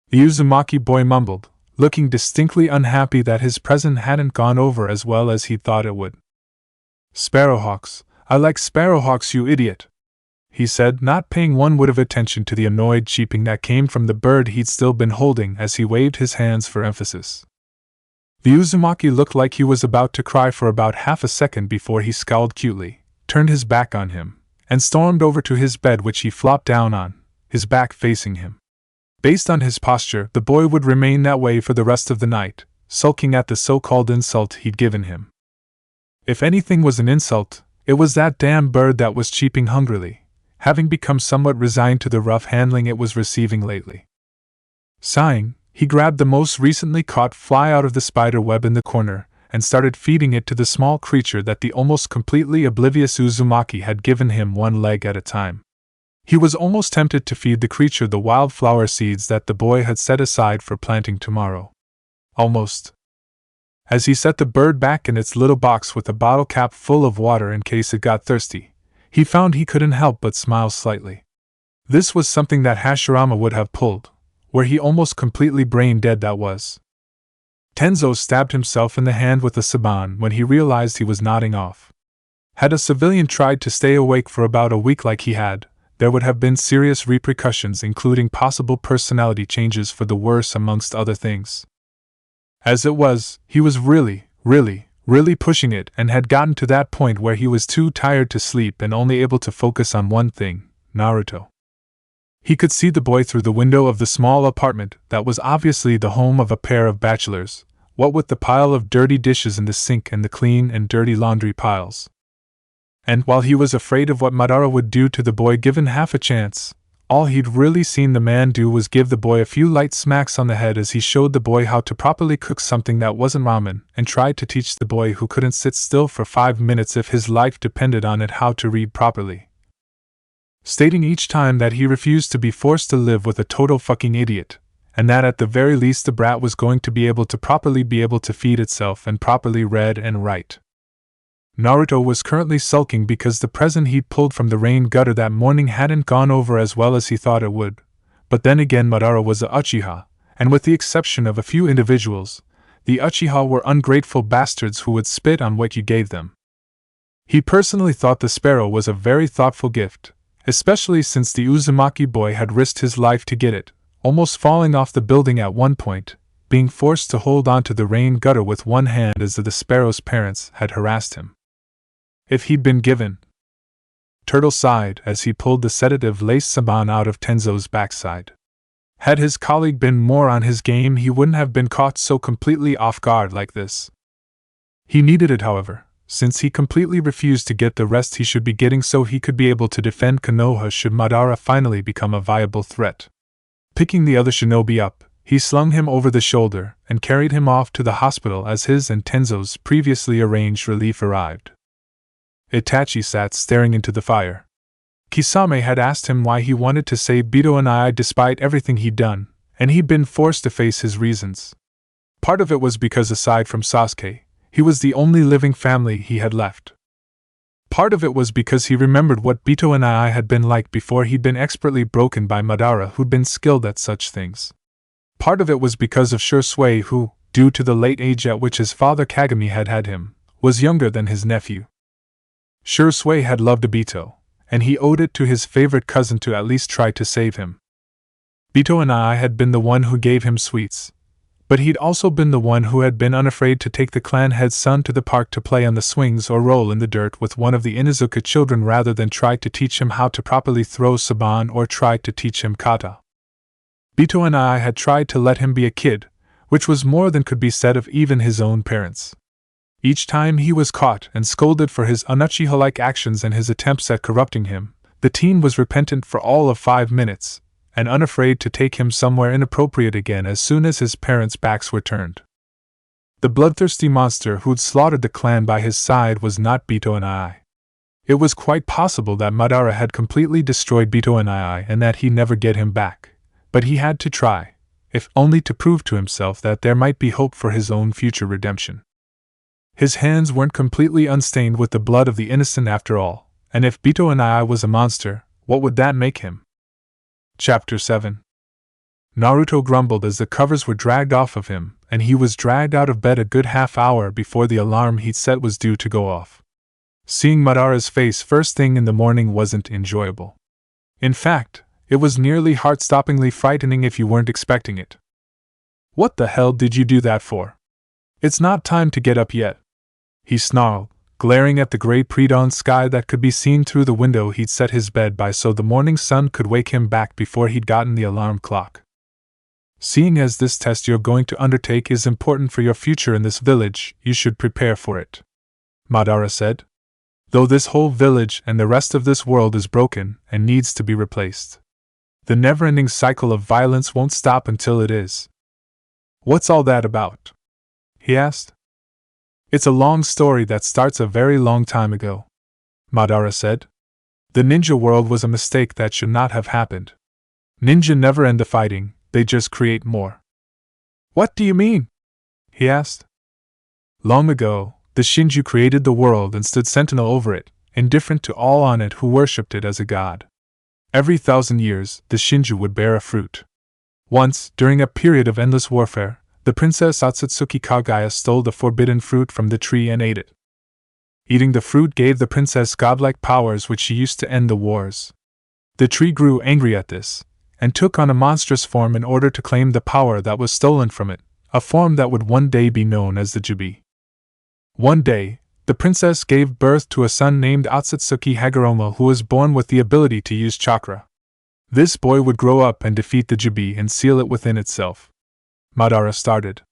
the Uzumaki boy mumbled, looking distinctly unhappy that his present hadn't gone over as well as he'd thought it would. "Sparrowhawks, I like sparrowhawks, you idiot," he said, not paying one whit of attention to the annoyed cheeping that came from the bird he'd still been holding as he waved his hands for emphasis. The Uzumaki looked like he was about to cry for about half a second before he scowled cutely, turned his back on him, and stormed over to his bed, which he flopped down on, his back facing him. Based on his posture, the boy would remain that way for the rest of the night, sulking at the so-called insult he'd given him. If anything was an insult, it was that damn bird that was cheeping hungrily, having become somewhat resigned to the rough handling it was receiving lately. Sighing, he grabbed the most recently caught fly out of the spider web in the corner, and started feeding it to the small creature that the almost completely oblivious Uzumaki had given him one leg at a time. He was almost tempted to feed the creature the wildflower seeds that the boy had set aside for planting tomorrow. Almost. As he set the bird back in its little box with a bottle cap full of water in case it got thirsty, he found he couldn't help but smile slightly. This was something that Hashirama would have pulled, where he almost completely brain dead that was. Tenzo stabbed himself in the hand with a saban when he realized he was nodding off. Had a civilian tried to stay awake for about a week like he had, there would have been serious repercussions, including possible personality changes for the worse amongst other things. As it was, he was really pushing it and had gotten to that point where he was too tired to sleep and only able to focus on one thing, Naruto. He could see the boy through the window of the small apartment that was obviously the home of a pair of bachelors, what with the pile of dirty dishes in the sink and the clean and dirty laundry piles. And while he was afraid of what Madara would do to the boy given half a chance, All he'd really seen the man do was give the boy a few light smacks on the head as he showed the boy how to properly cook something that wasn't ramen, and tried to teach the boy who couldn't sit still for 5 minutes if his life depended on it how to read properly. Stating each time that he refused to be forced to live with a total fucking idiot, and that at the very least the brat was going to be able to feed itself and properly read and write. Naruto was currently sulking because the present he'd pulled from the rain gutter that morning hadn't gone over as well as he thought it would. But then again, Madara was a Uchiha, and with the exception of a few individuals, the Uchiha were ungrateful bastards who would spit on what you gave them. He personally thought the sparrow was a very thoughtful gift, especially since the Uzumaki boy had risked his life to get it, almost falling off the building at one point, being forced to hold on to the rain gutter with one hand as the sparrow's parents had harassed him. If he'd been given. Turtle sighed as he pulled the sedative-laced saban out of Tenzo's backside. Had his colleague been more on his game, he wouldn't have been caught so completely off guard like this. He needed it, however, since he completely refused to get the rest he should be getting so he could be able to defend Konoha should Madara finally become a viable threat. Picking the other shinobi up, he slung him over the shoulder and carried him off to the hospital as his and Tenzo's previously arranged relief arrived. Itachi sat staring into the fire. Kisame had asked him why he wanted to save Bito and I despite everything he'd done, and he'd been forced to face his reasons. Part of it was because aside from Sasuke, he was the only living family he had left. Part of it was because he remembered what Bito and I had been like before he'd been expertly broken by Madara, who'd been skilled at such things. Part of it was because of Shursui, who, due to the late age at which his father Kagami had had him, was younger than his nephew. Shursui had loved Bito, and he owed it to his favorite cousin to at least try to save him. Bito and I had been the one who gave him sweets, but he'd also been the one who had been unafraid to take the clan head's son to the park to play on the swings or roll in the dirt with one of the Inuzuka children rather than try to teach him how to properly throw saban or try to teach him kata. Bito and I had tried to let him be a kid, which was more than could be said of even his own parents. Each time he was caught and scolded for his un-Uchiha-like actions and his attempts at corrupting him, the teen was repentant for all of 5 minutes, and unafraid to take him somewhere inappropriate again as soon as his parents' backs were turned. The bloodthirsty monster who'd slaughtered the clan by his side was not Bito and I. It was quite possible that Madara had completely destroyed Bito and I and that he'd never get him back, but he had to try, if only to prove to himself that there might be hope for his own future redemption. His hands weren't completely unstained with the blood of the innocent after all, and if Bito and I was a monster, what would that make him? Chapter 7. Naruto grumbled as the covers were dragged off of him, and he was dragged out of bed a good half hour before the alarm he'd set was due to go off. Seeing Madara's face first thing in the morning wasn't enjoyable. In fact, it was nearly heart-stoppingly frightening if you weren't expecting it. "What the hell did you do that for? It's not time to get up yet," he snarled, glaring at the gray pre-dawn sky that could be seen through the window he'd set his bed by so the morning sun could wake him back before he'd gotten the alarm clock. "Seeing as this test you're going to undertake is important for your future in this village, you should prepare for it," Madara said. "Though this whole village and the rest of this world is broken and needs to be replaced, the never-ending cycle of violence won't stop until it is." "What's all that about?" he asked. "It's a long story that starts a very long time ago," Madara said. "The ninja world was a mistake that should not have happened. Ninja never end the fighting, they just create more." "What do you mean?" he asked. "Long ago, the Shinju created the world and stood sentinel over it, indifferent to all on it who worshipped it as a god. Every 1,000 years, the Shinju would bear a fruit. Once, during a period of endless warfare, the Princess Otsutsuki Kaguya stole the forbidden fruit from the tree and ate it. Eating the fruit gave the princess godlike powers which she used to end the wars. The tree grew angry at this, and took on a monstrous form in order to claim the power that was stolen from it, a form that would one day be known as the Jubi. One day, the princess gave birth to a son named Otsutsuki Hagoromo who was born with the ability to use chakra. This boy would grow up and defeat the Jubi and seal it within itself. Madara started.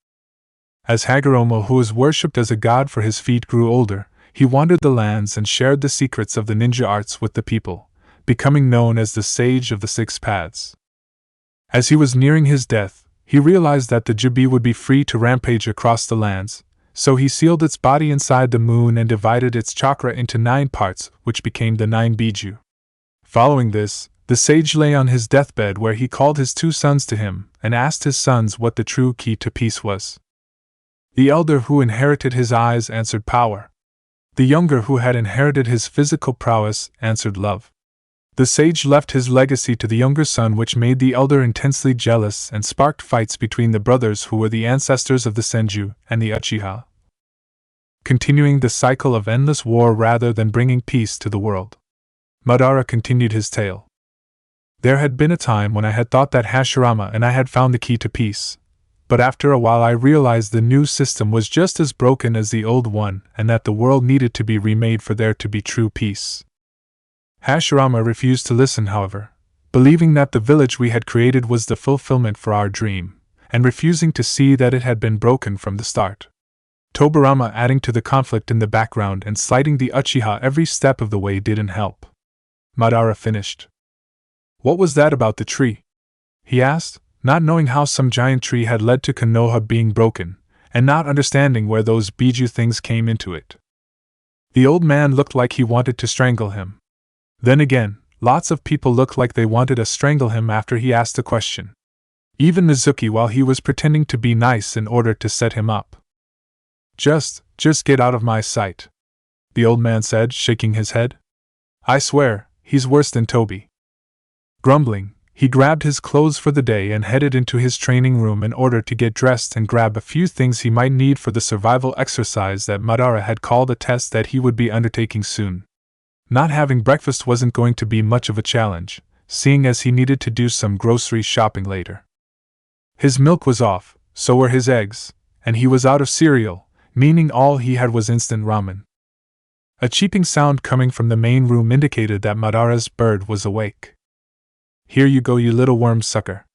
As Hagoromo, who was worshipped as a god for his feat, grew older, he wandered the lands and shared the secrets of the ninja arts with the people, becoming known as the Sage of the Six Paths. As he was nearing his death, he realized that the Jubi would be free to rampage across the lands, so he sealed its body inside the moon and divided its chakra into 9 parts, which became the 9 Biju. Following this, the sage lay on his deathbed where he called his 2 sons to him and asked his sons what the true key to peace was. The elder who inherited his eyes answered power. The younger who had inherited his physical prowess answered love. The sage left his legacy to the younger son, which made the elder intensely jealous and sparked fights between the brothers who were the ancestors of the Senju and the Uchiha, continuing the cycle of endless war rather than bringing peace to the world. Madara continued his tale. There had been a time when I had thought that Hashirama and I had found the key to peace, but after a while I realized the new system was just as broken as the old one and that the world needed to be remade for there to be true peace. Hashirama refused to listen, however, believing that the village we had created was the fulfillment for our dream, and refusing to see that it had been broken from the start. Tobirama adding to the conflict in the background and slighting the Uchiha every step of the way didn't help. Madara finished. "What was that about the tree?" he asked, not knowing how some giant tree had led to Konoha being broken, and not understanding where those Biju things came into it. The old man looked like he wanted to strangle him. Then again, lots of people looked like they wanted to strangle him after he asked the question. Even Mizuki, while he was pretending to be nice in order to set him up. Just get out of my sight," the old man said, shaking his head. "I swear, he's worse than Toby." Grumbling, he grabbed his clothes for the day and headed into his training room in order to get dressed and grab a few things he might need for the survival exercise that Madara had called a test that he would be undertaking soon. Not having breakfast wasn't going to be much of a challenge, seeing as he needed to do some grocery shopping later. His milk was off, so were his eggs, and he was out of cereal, meaning all he had was instant ramen. A cheeping sound coming from the main room indicated that Madara's bird was awake. "Here you go, you little worm sucker,"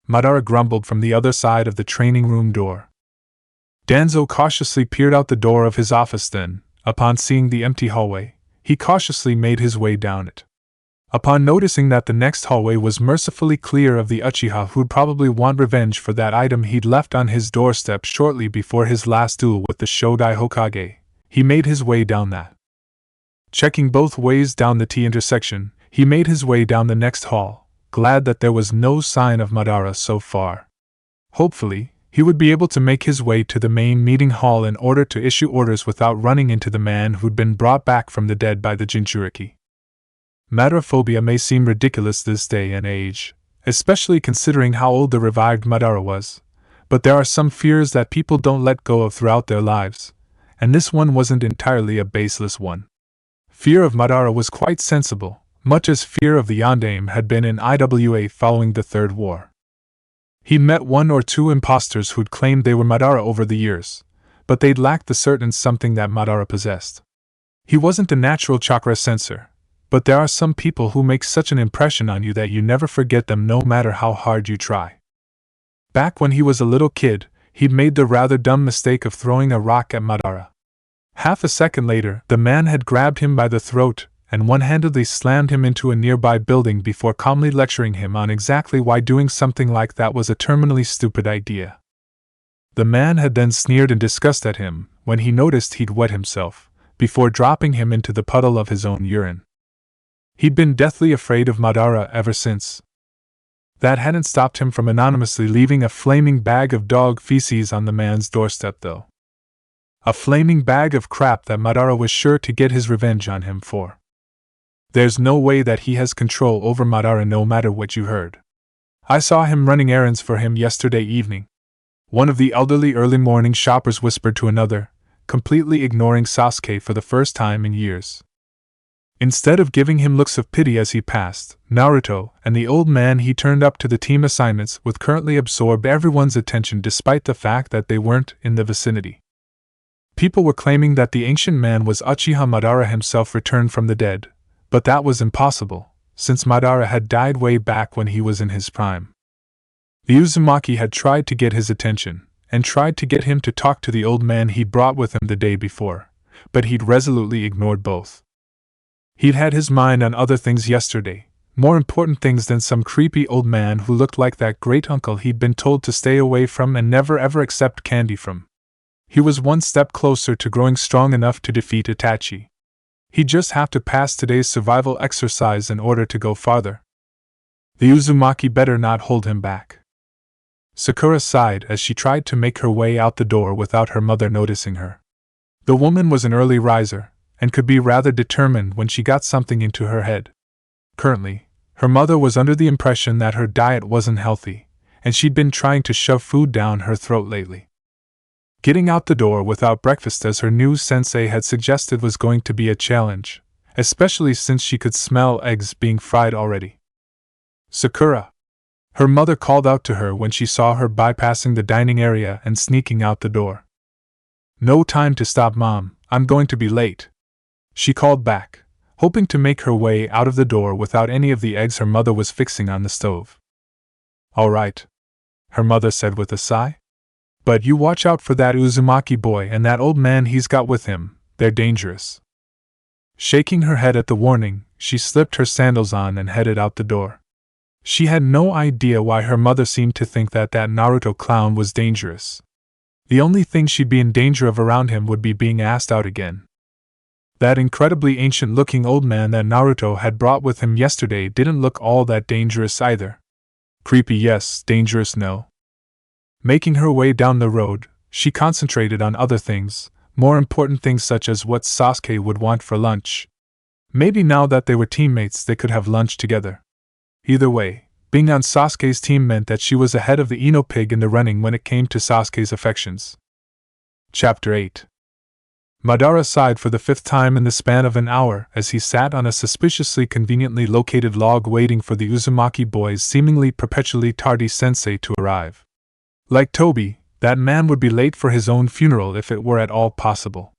Madara grumbled from the other side of the training room door. Danzo cautiously peered out the door of his office, then, upon seeing the empty hallway, he cautiously made his way down it. Upon noticing that the next hallway was mercifully clear of the Uchiha who'd probably want revenge for that item he'd left on his doorstep shortly before his last duel with the Shodai Hokage, he made his way down that. Checking both ways down the T intersection, he made his way down the next hall, glad that there was no sign of Madara so far. Hopefully, he would be able to make his way to the main meeting hall in order to issue orders without running into the man who'd been brought back from the dead by the Jinchuriki. Madaraphobia may seem ridiculous this day and age, especially considering how old the revived Madara was, but there are some fears that people don't let go of throughout their lives, and this one wasn't entirely a baseless one. Fear of Madara was quite sensible, much as fear of the Yondaime had been in IWA following the Third War. He'd met 1 or 2 imposters who'd claimed they were Madara over the years, but they'd lacked the certain something that Madara possessed. He wasn't a natural chakra sensor, but there are some people who make such an impression on you that you never forget them no matter how hard you try. Back when he was a little kid, he'd made the rather dumb mistake of throwing a rock at Madara. Half a second later, the man had grabbed him by the throat and one-handedly slammed him into a nearby building before calmly lecturing him on exactly why doing something like that was a terminally stupid idea. The man had then sneered in disgust at him when he noticed he'd wet himself, before dropping him into the puddle of his own urine. He'd been deathly afraid of Madara ever since. That hadn't stopped him from anonymously leaving a flaming bag of dog feces on the man's doorstep, though. A flaming bag of crap that Madara was sure to get his revenge on him for. There's no way that he has control over Madara no matter what you heard. I saw him running errands for him yesterday evening. One of the elderly early morning shoppers whispered to another, completely ignoring Sasuke for the first time in years. Instead of giving him looks of pity as he passed, Naruto and the old man he turned up to the team assignments with currently absorbed everyone's attention despite the fact that they weren't in the vicinity. People were claiming that the ancient man was Uchiha Madara himself returned from the dead, but that was impossible, since Madara had died way back when he was in his prime. The Uzumaki had tried to get his attention, and tried to get him to talk to the old man he'd brought with him the day before, but he'd resolutely ignored both. He'd had his mind on other things yesterday, more important things than some creepy old man who looked like that great uncle he'd been told to stay away from and never ever accept candy from. He was one step closer to growing strong enough to defeat Itachi. He'd just have to pass today's survival exercise in order to go farther. The Uzumaki better not hold him back. Sakura sighed as she tried to make her way out the door without her mother noticing her. The woman was an early riser, and could be rather determined when she got something into her head. Currently, her mother was under the impression that her diet wasn't healthy, and she'd been trying to shove food down her throat lately. Getting out the door without breakfast as her new sensei had suggested was going to be a challenge, especially since she could smell eggs being fried already. "Sakura!" Her mother called out to her when she saw her bypassing the dining area and sneaking out the door. "No time to stop, Mom, I'm going to be late," she called back, hoping to make her way out of the door without any of the eggs her mother was fixing on the stove. "All right," her mother said with a sigh. "But you watch out for that Uzumaki boy and that old man he's got with him, they're dangerous." Shaking her head at the warning, she slipped her sandals on and headed out the door. She had no idea why her mother seemed to think that Naruto clown was dangerous. The only thing she'd be in danger of around him would be being asked out again. That incredibly ancient-looking old man that Naruto had brought with him yesterday didn't look all that dangerous either. Creepy yes, dangerous no. Making her way down the road, she concentrated on other things, more important things such as what Sasuke would want for lunch. Maybe now that they were teammates they could have lunch together. Either way, being on Sasuke's team meant that she was ahead of the Ino pig in the running when it came to Sasuke's affections. Chapter 8. Madara sighed for the 5th time in the span of an hour as he sat on a suspiciously conveniently located log waiting for the Uzumaki boy's seemingly perpetually tardy sensei to arrive. Like Toby, that man would be late for his own funeral if it were at all possible.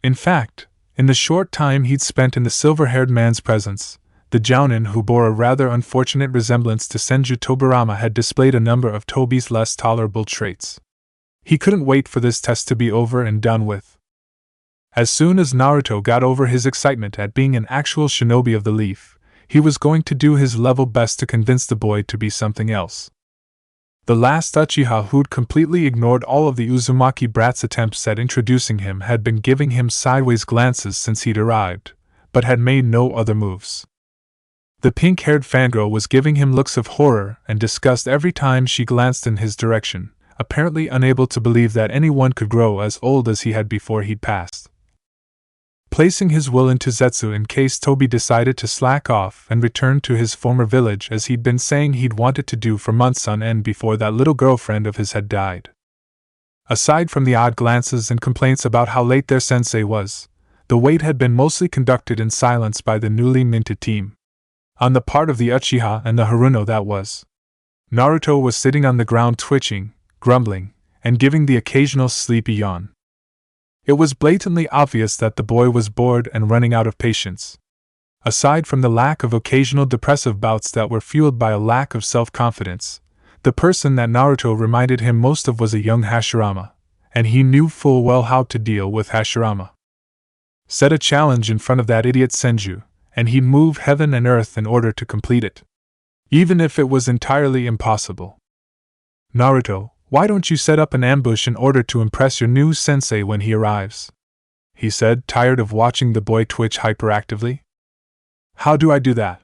In fact, in the short time he'd spent in the silver-haired man's presence, the Jounin who bore a rather unfortunate resemblance to Senju Tobirama had displayed a number of Toby's less tolerable traits. He couldn't wait for this test to be over and done with. As soon as Naruto got over his excitement at being an actual shinobi of the leaf, he was going to do his level best to convince the boy to be something else. The last Uchiha who'd completely ignored all of the Uzumaki brat's attempts at introducing him had been giving him sideways glances since he'd arrived, but had made no other moves. The pink-haired fangirl was giving him looks of horror and disgust every time she glanced in his direction, apparently unable to believe that anyone could grow as old as he had before he'd passed. Placing his will into Zetsu in case Toby decided to slack off and return to his former village as he'd been saying he'd wanted to do for months on end before that little girlfriend of his had died. Aside from the odd glances and complaints about how late their sensei was, the wait had been mostly conducted in silence by the newly minted team. On the part of the Uchiha and the Haruno that was. Naruto was sitting on the ground twitching, grumbling, and giving the occasional sleepy yawn. It was blatantly obvious that the boy was bored and running out of patience. Aside from the lack of occasional depressive bouts that were fueled by a lack of self-confidence, the person that Naruto reminded him most of was a young Hashirama, and he knew full well how to deal with Hashirama. Set a challenge in front of that idiot Senju, and he'd move heaven and earth in order to complete it. Even if it was entirely impossible. "Naruto, why don't you set up an ambush in order to impress your new sensei when he arrives?" he said, tired of watching the boy twitch hyperactively. "How do I do that?"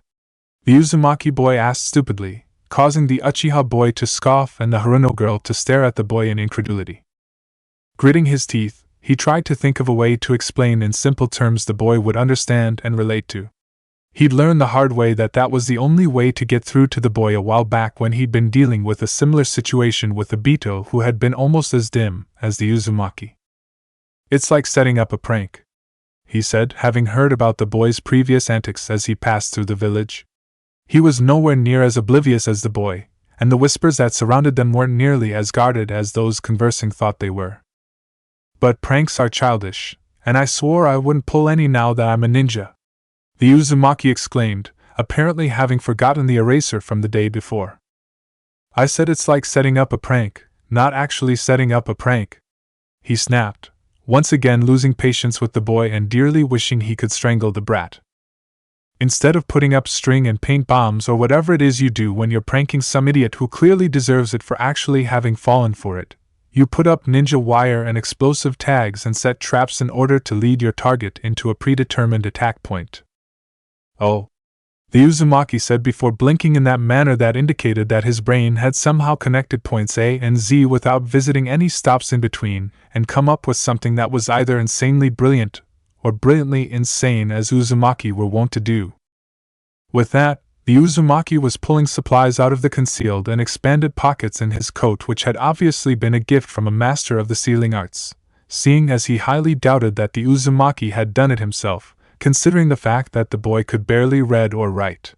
the Uzumaki boy asked stupidly, causing the Uchiha boy to scoff and the Haruno girl to stare at the boy in incredulity. Gritting his teeth, he tried to think of a way to explain in simple terms the boy would understand and relate to. He'd learned the hard way that was the only way to get through to the boy a while back when he'd been dealing with a similar situation with a Bito who had been almost as dim as the Uzumaki. "It's like setting up a prank," he said, having heard about the boy's previous antics as he passed through the village. He was nowhere near as oblivious as the boy, and the whispers that surrounded them weren't nearly as guarded as those conversing thought they were. "But pranks are childish, and I swore I wouldn't pull any now that I'm a ninja," the Uzumaki exclaimed, apparently having forgotten the eraser from the day before. "I said it's like setting up a prank, not actually setting up a prank," he snapped, once again losing patience with the boy and dearly wishing he could strangle the brat. Instead of putting up string and paint bombs or whatever it is you do when you're pranking some idiot who clearly deserves it for actually having fallen for it, you put up ninja wire and explosive tags and set traps in order to lead your target into a predetermined attack point. Oh, the Uzumaki said before blinking in that manner that indicated that his brain had somehow connected points A and Z without visiting any stops in between, and come up with something that was either insanely brilliant or brilliantly insane, as Uzumaki were wont to do. With that, the Uzumaki was pulling supplies out of the concealed and expanded pockets in his coat, which had obviously been a gift from a master of the sealing arts, seeing as he highly doubted that the Uzumaki had done it himself, considering the fact that the boy could barely read or write.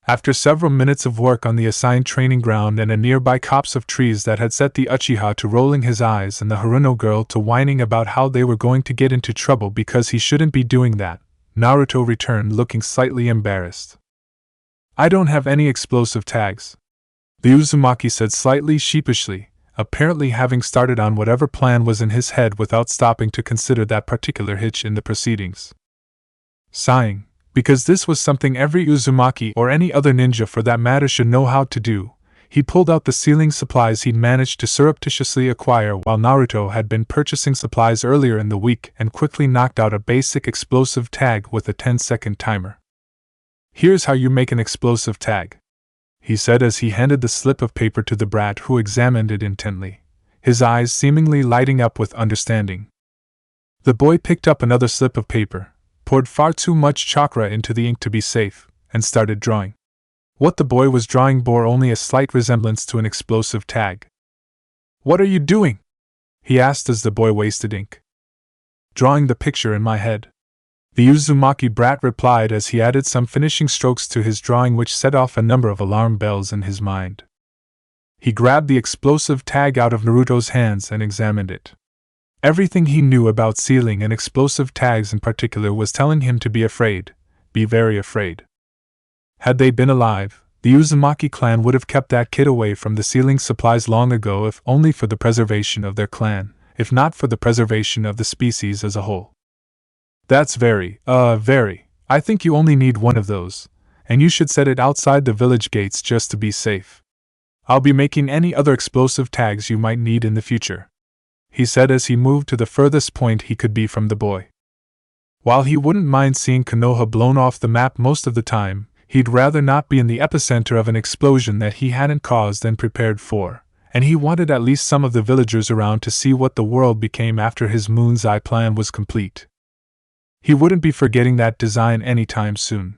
After several minutes of work on the assigned training ground and a nearby copse of trees that had set the Uchiha to rolling his eyes and the Haruno girl to whining about how they were going to get into trouble because he shouldn't be doing that, Naruto returned looking slightly embarrassed. I don't have any explosive tags, the Uzumaki said slightly sheepishly, apparently having started on whatever plan was in his head without stopping to consider that particular hitch in the proceedings. Sighing, because this was something every Uzumaki or any other ninja for that matter should know how to do, he pulled out the sealing supplies he'd managed to surreptitiously acquire while Naruto had been purchasing supplies earlier in the week and quickly knocked out a basic explosive tag with a 10-second timer. Here's how you make an explosive tag, he said as he handed the slip of paper to the brat, who examined it intently, his eyes seemingly lighting up with understanding. The boy picked up another slip of paper, poured far too much chakra into the ink to be safe, and started drawing. What the boy was drawing bore only a slight resemblance to an explosive tag. What are you doing? He asked as the boy wasted ink. Drawing the picture in my head, the Uzumaki brat replied as he added some finishing strokes to his drawing, which set off a number of alarm bells in his mind. He grabbed the explosive tag out of Naruto's hands and examined it. Everything he knew about sealing and explosive tags in particular was telling him to be afraid, be very afraid. Had they been alive, the Uzumaki clan would have kept that kid away from the sealing supplies long ago, if only for the preservation of their clan, if not for the preservation of the species as a whole. That's very. I think you only need one of those, and you should set it outside the village gates just to be safe. I'll be making any other explosive tags you might need in the future, he said as he moved to the furthest point he could be from the boy. While he wouldn't mind seeing Konoha blown off the map most of the time, he'd rather not be in the epicenter of an explosion that he hadn't caused and prepared for, and he wanted at least some of the villagers around to see what the world became after his Moon's Eye plan was complete. He wouldn't be forgetting that design anytime soon.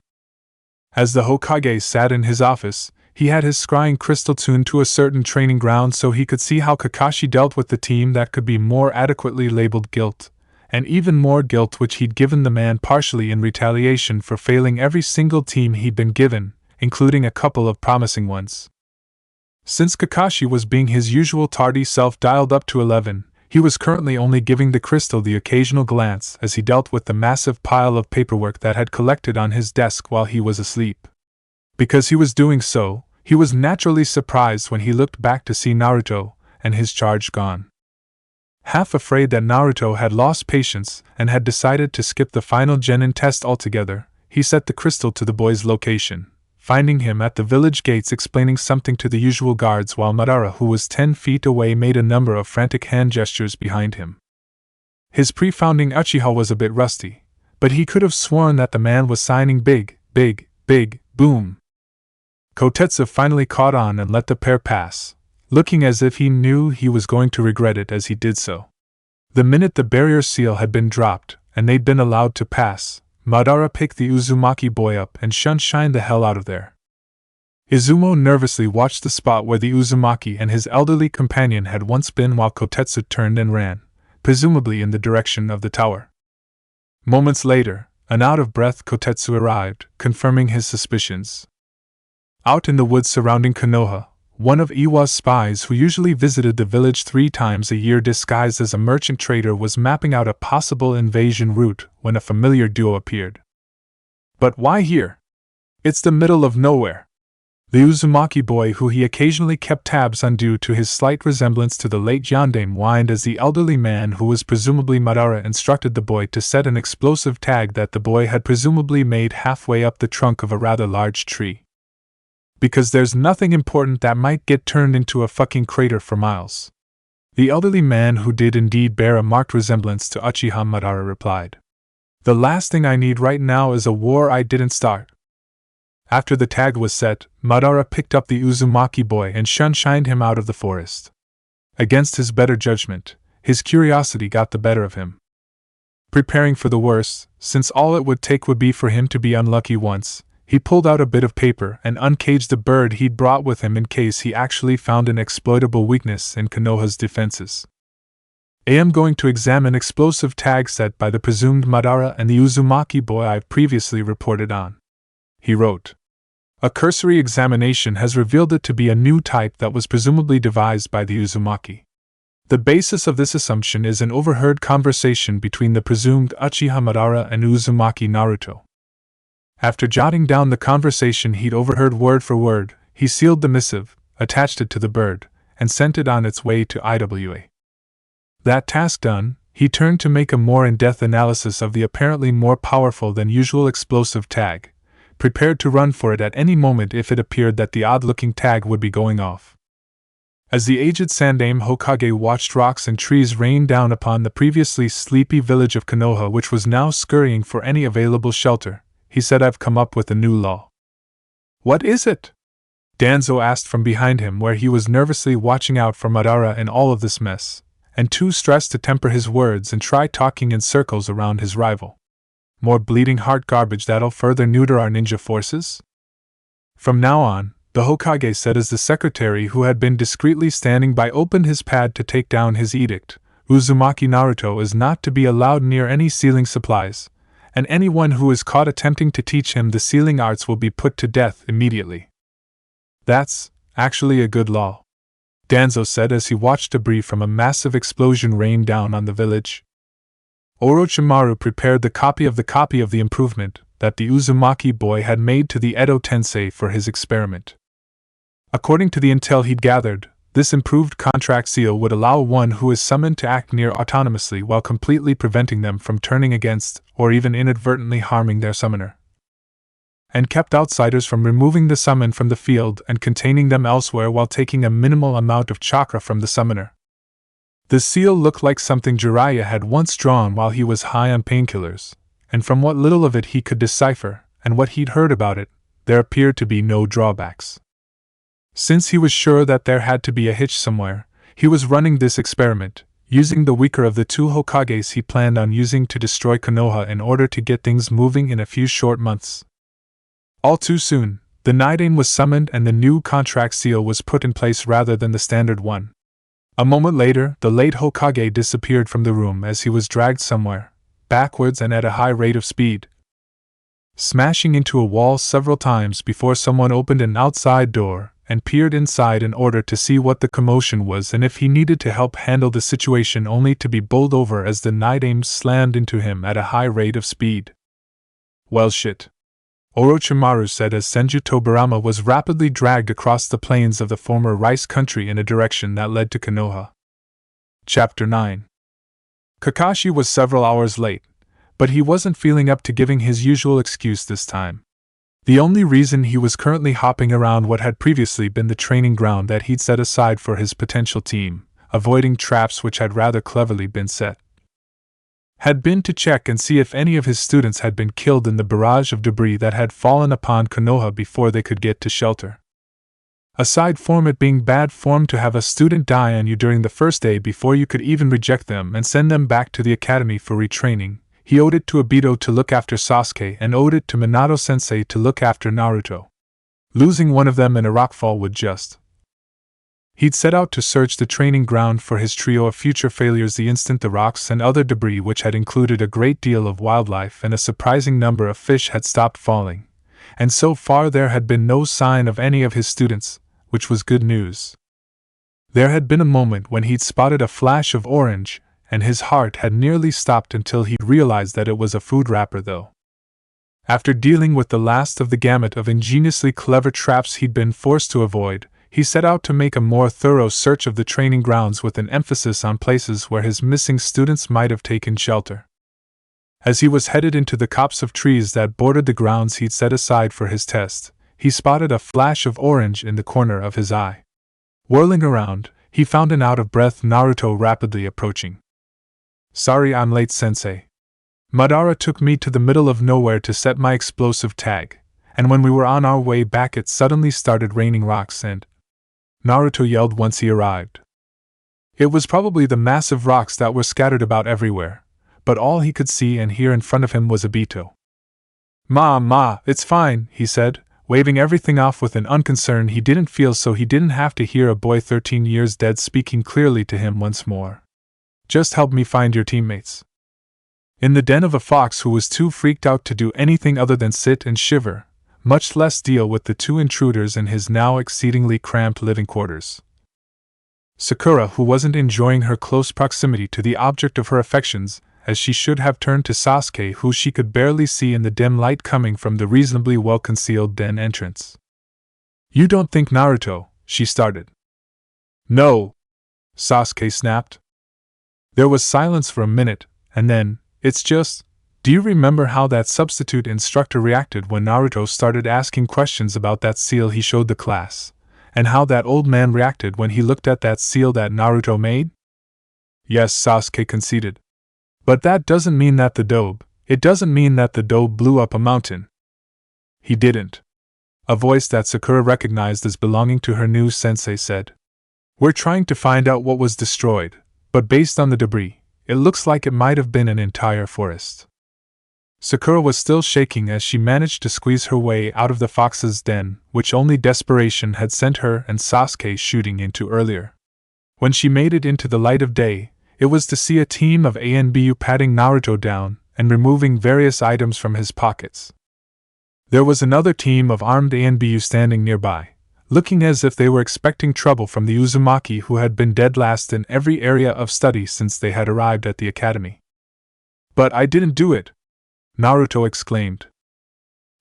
As the Hokage sat in his office, he had his scrying crystal tuned to a certain training ground so he could see how Kakashi dealt with the team that could be more adequately labeled guilt, and even more guilt which he'd given the man partially in retaliation for failing every single team he'd been given, including a couple of promising ones. Since Kakashi was being his usual tardy self dialed up to 11, he was currently only giving the crystal the occasional glance as he dealt with the massive pile of paperwork that had collected on his desk while he was asleep. Because he was doing so, he was naturally surprised when he looked back to see Naruto and his charge gone. Half afraid that Naruto had lost patience and had decided to skip the final Genin test altogether, he set the crystal to the boy's location, finding him at the village gates explaining something to the usual guards while Madara, who was 10 feet away, made a number of frantic hand gestures behind him. His pre-founding Uchiha was a bit rusty, but he could have sworn that the man was signing big, boom. Kotetsu finally caught on and let the pair pass, looking as if he knew he was going to regret it as he did so. The minute the barrier seal had been dropped, and they'd been allowed to pass, Madara picked the Uzumaki boy up and shined the hell out of there. Izumo nervously watched the spot where the Uzumaki and his elderly companion had once been while Kotetsu turned and ran, presumably in the direction of the tower. Moments later, an out-of-breath Kotetsu arrived, confirming his suspicions. Out in the woods surrounding Konoha, one of Iwa's spies who usually visited the village 3 times a year disguised as a merchant trader was mapping out a possible invasion route when a familiar duo appeared. But why here? It's the middle of nowhere. The Uzumaki boy, who he occasionally kept tabs on due to his slight resemblance to the late Yandame, whined as the elderly man, who was presumably Madara, instructed the boy to set an explosive tag that the boy had presumably made halfway up the trunk of a rather large tree. Because there's nothing important that might get turned into a fucking crater for miles. The elderly man, who did indeed bear a marked resemblance to Uchiha Madara, replied. The last thing I need right now is a war I didn't start. After the tag was set, Madara picked up the Uzumaki boy and shined him out of the forest. Against his better judgment, his curiosity got the better of him. Preparing for the worst, since all it would take would be for him to be unlucky once, he pulled out a bit of paper and uncaged the bird he'd brought with him in case he actually found an exploitable weakness in Konoha's defenses. I am going to examine explosive tags set by the presumed Madara and the Uzumaki boy I've previously reported on. He wrote. A cursory examination has revealed it to be a new type that was presumably devised by the Uzumaki. The basis of this assumption is an overheard conversation between the presumed Uchiha Madara and Uzumaki Naruto. After jotting down the conversation he'd overheard word for word, he sealed the missive, attached it to the bird, and sent it on its way to IWA. That task done, he turned to make a more in-depth analysis of the apparently more powerful than usual explosive tag, prepared to run for it at any moment if it appeared that the odd-looking tag would be going off. As the aged Sandaime Hokage watched rocks and trees rain down upon the previously sleepy village of Konoha, which was now scurrying for any available shelter, he said, I've come up with a new law. What is it? Danzo asked from behind him, where he was nervously watching out for Madara in all of this mess, and too stressed to temper his words and try talking in circles around his rival. More bleeding heart garbage that'll further neuter our ninja forces? From now on, the Hokage said as the secretary, who had been discreetly standing by, opened his pad to take down his edict, Uzumaki Naruto is not to be allowed near any sealing supplies, and anyone who is caught attempting to teach him the sealing arts will be put to death immediately. That's actually a good law, Danzo said as he watched debris from a massive explosion rain down on the village. Orochimaru prepared the copy of the improvement that the Uzumaki boy had made to the Edo Tensei for his experiment. According to the intel he'd gathered, this improved contract seal would allow one who is summoned to act near autonomously while completely preventing them from turning against or even inadvertently harming their summoner, and kept outsiders from removing the summon from the field and containing them elsewhere while taking a minimal amount of chakra from the summoner. The seal looked like something Jiraiya had once drawn while he was high on painkillers, and from what little of it he could decipher, and what he'd heard about it, there appeared to be no drawbacks. Since he was sure that there had to be a hitch somewhere, he was running this experiment, using the weaker of the two Hokages he planned on using to destroy Konoha in order to get things moving in a few short months. All too soon, the Nidain was summoned and the new contract seal was put in place rather than the standard one. A moment later, the late Hokage disappeared from the room as he was dragged somewhere, backwards and at a high rate of speed, smashing into a wall several times before someone opened an outside door and peered inside in order to see what the commotion was and if he needed to help handle the situation, only to be bowled over as the Nidain slammed into him at a high rate of speed. Well shit, Orochimaru said as Senju Tobirama was rapidly dragged across the plains of the former rice country in a direction that led to Konoha. Chapter 9. Kakashi was several hours late, but he wasn't feeling up to giving his usual excuse this time. The only reason he was currently hopping around what had previously been the training ground that he'd set aside for his potential team, avoiding traps which had rather cleverly been set, had been to check and see if any of his students had been killed in the barrage of debris that had fallen upon Konoha before they could get to shelter. Aside from it being bad form to have a student die on you during the first day before you could even reject them and send them back to the academy for retraining, he owed it to Obito to look after Sasuke and owed it to Minato-sensei to look after Naruto. Losing one of them in a rockfall would just. He'd set out to search the training ground for his trio of future failures the instant the rocks and other debris, which had included a great deal of wildlife and a surprising number of fish, had stopped falling, and so far there had been no sign of any of his students, which was good news. There had been a moment when he'd spotted a flash of orange, and his heart had nearly stopped until he realized that it was a food wrapper though. After dealing with the last of the gamut of ingeniously clever traps he'd been forced to avoid, he set out to make a more thorough search of the training grounds with an emphasis on places where his missing students might have taken shelter. As he was headed into the copse of trees that bordered the grounds he'd set aside for his test, he spotted a flash of orange in the corner of his eye. Whirling around, he found an out-of-breath Naruto rapidly approaching. "Sorry I'm late, sensei. Madara took me to the middle of nowhere to set my explosive tag, and when we were on our way back it suddenly started raining rocks and—" Naruto yelled once he arrived. It was probably the massive rocks that were scattered about everywhere, but all he could see and hear in front of him was Obito. Ma, it's fine," he said, waving everything off with an unconcern he didn't feel so he didn't have to hear a boy 13 years dead speaking clearly to him once more. "Just help me find your teammates." In the den of a fox who was too freaked out to do anything other than sit and shiver, much less deal with the two intruders in his now exceedingly cramped living quarters. Sakura, who wasn't enjoying her close proximity to the object of her affections, as she should have turned to Sasuke, who she could barely see in the dim light coming from the reasonably well-concealed den entrance. "You don't think Naruto," she started. "No," Sasuke snapped. There was silence for a minute, and then, "It's just, do you remember how that substitute instructor reacted when Naruto started asking questions about that seal he showed the class, and how that old man reacted when he looked at that seal that Naruto made?" "Yes," Sasuke conceded. "But that doesn't mean that it doesn't mean that the dobe blew up a mountain." "He didn't," a voice that Sakura recognized as belonging to her new sensei said. "We're trying to find out what was destroyed, but based on the debris, it looks like it might have been an entire forest." Sakura was still shaking as she managed to squeeze her way out of the fox's den, which only desperation had sent her and Sasuke shooting into earlier. When she made it into the light of day, it was to see a team of ANBU patting Naruto down and removing various items from his pockets. There was another team of armed ANBU standing nearby, looking as if they were expecting trouble from the Uzumaki who had been dead last in every area of study since they had arrived at the academy. "But I didn't do it!" Naruto exclaimed.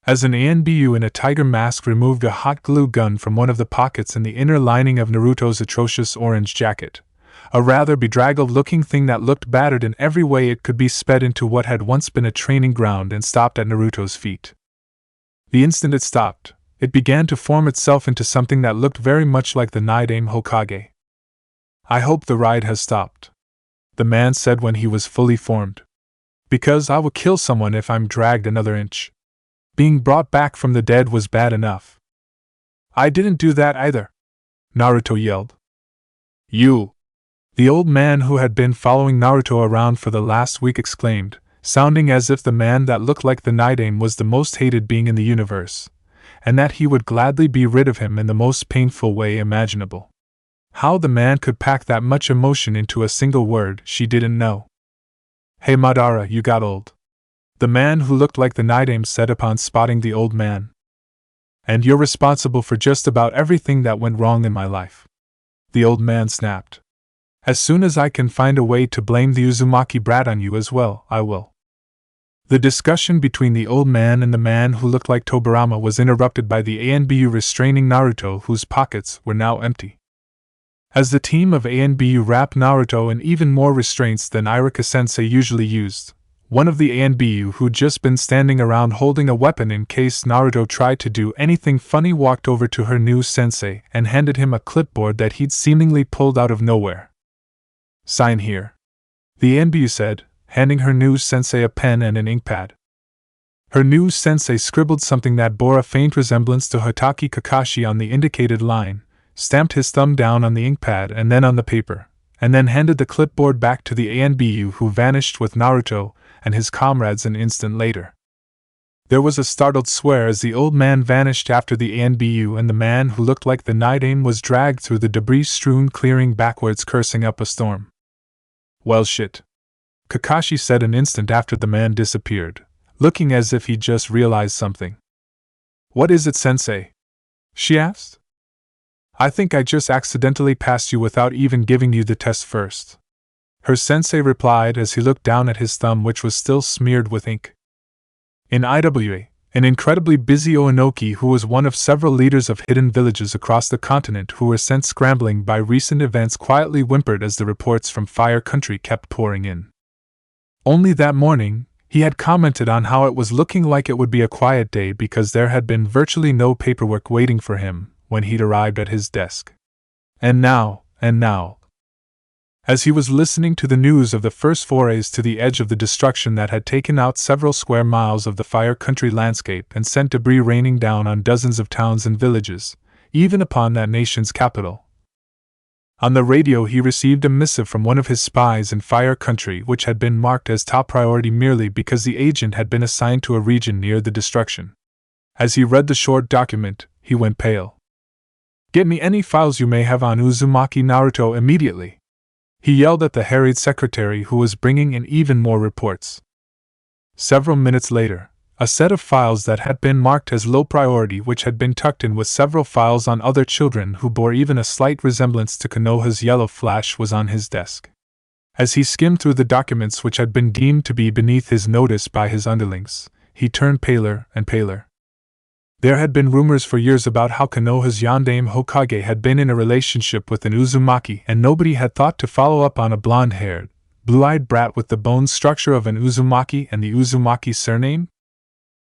As an ANBU in a tiger mask removed a hot glue gun from one of the pockets in the inner lining of Naruto's atrocious orange jacket, a rather bedraggled-looking thing that looked battered in every way it could be sped into what had once been a training ground and stopped at Naruto's feet. The instant it stopped, it began to form itself into something that looked very much like the Nidaime Hokage. "I hope the ride has stopped," the man said when he was fully formed. "Because I will kill someone if I'm dragged another inch. Being brought back from the dead was bad enough." "I didn't do that either," Naruto yelled. "You!" the old man who had been following Naruto around for the last week exclaimed, sounding as if the man that looked like the Nidaime was the most hated being in the universe, and that he would gladly be rid of him in the most painful way imaginable. How the man could pack that much emotion into a single word, she didn't know. "Hey Madara, you got old," the man who looked like the Nidaime said upon spotting the old man. "And you're responsible for just about everything that went wrong in my life," the old man snapped. "As soon as I can find a way to blame the Uzumaki brat on you as well, I will." The discussion between the old man and the man who looked like Tobirama was interrupted by the ANBU restraining Naruto, whose pockets were now empty. As the team of ANBU wrapped Naruto in even more restraints than Iruka-sensei usually used, one of the ANBU who'd just been standing around holding a weapon in case Naruto tried to do anything funny walked over to her new sensei and handed him a clipboard that he'd seemingly pulled out of nowhere. "Sign here," the ANBU said, handing her new sensei a pen and an inkpad. Her new sensei scribbled something that bore a faint resemblance to Hatake Kakashi on the indicated line, stamped his thumb down on the inkpad and then on the paper, and then handed the clipboard back to the ANBU, who vanished with Naruto and his comrades an instant later. There was a startled swear as the old man vanished after the ANBU, and the man who looked like the Nidaime was dragged through the debris-strewn clearing backwards, cursing up a storm. "Well shit," Kakashi said an instant after the man disappeared, looking as if he'd just realized something. "What is it, sensei?" she asked. "I think I just accidentally passed you without even giving you the test first," her sensei replied as he looked down at his thumb, which was still smeared with ink. In IWA, An incredibly busy Oinoki who was one of several leaders of hidden villages across the continent who were sent scrambling by recent events quietly whimpered as the reports from Fire Country kept pouring in. Only that morning, he had commented on how it was looking like it would be a quiet day because there had been virtually no paperwork waiting for him when he'd arrived at his desk. And now, as he was listening to the news of the first forays to the edge of the destruction that had taken out several square miles of the Fire Country landscape and sent debris raining down on dozens of towns and villages, even upon that nation's capital. On the radio he received a missive from one of his spies in Fire Country which had been marked as top priority merely because the agent had been assigned to a region near the destruction. As he read the short document, he went pale. "Get me any files you may have on Uzumaki Naruto immediately," he yelled at the harried secretary who was bringing in even more reports. Several minutes later, a set of files that had been marked as low priority which had been tucked in with several files on other children who bore even a slight resemblance to Konoha's yellow flash was on his desk. As he skimmed through the documents which had been deemed to be beneath his notice by his underlings, he turned paler and paler. There had been rumors for years about how Konoha's Yondaime Hokage had been in a relationship with an Uzumaki, and nobody had thought to follow up on a blonde-haired, blue-eyed brat with the bone structure of an Uzumaki and the Uzumaki surname?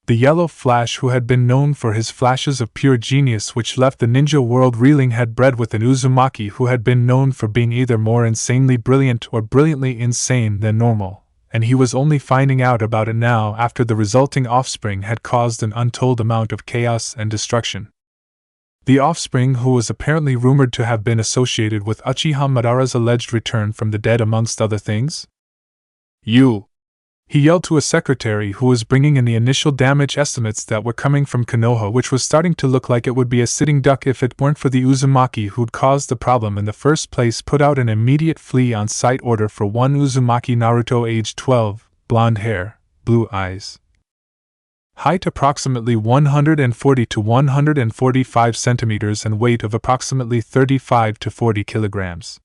The Yellow Flash, who had been known for his flashes of pure genius which left the ninja world reeling, had bred with an Uzumaki who had been known for being either more insanely brilliant or brilliantly insane than normal. And he was only finding out about it now after the resulting offspring had caused an untold amount of chaos and destruction. The offspring, who was apparently rumored to have been associated with Uchiha Madara's alleged return from the dead amongst other things? "You!" he yelled to a secretary who was bringing in the initial damage estimates that were coming from Konoha, which was starting to look like it would be a sitting duck if it weren't for the Uzumaki who'd caused the problem in the first place. "Put out an immediate flee-on-site order for one Uzumaki Naruto, age 12, blonde hair, blue eyes. Height approximately 140 to 145 centimeters and weight of approximately 35 to 40 kilograms.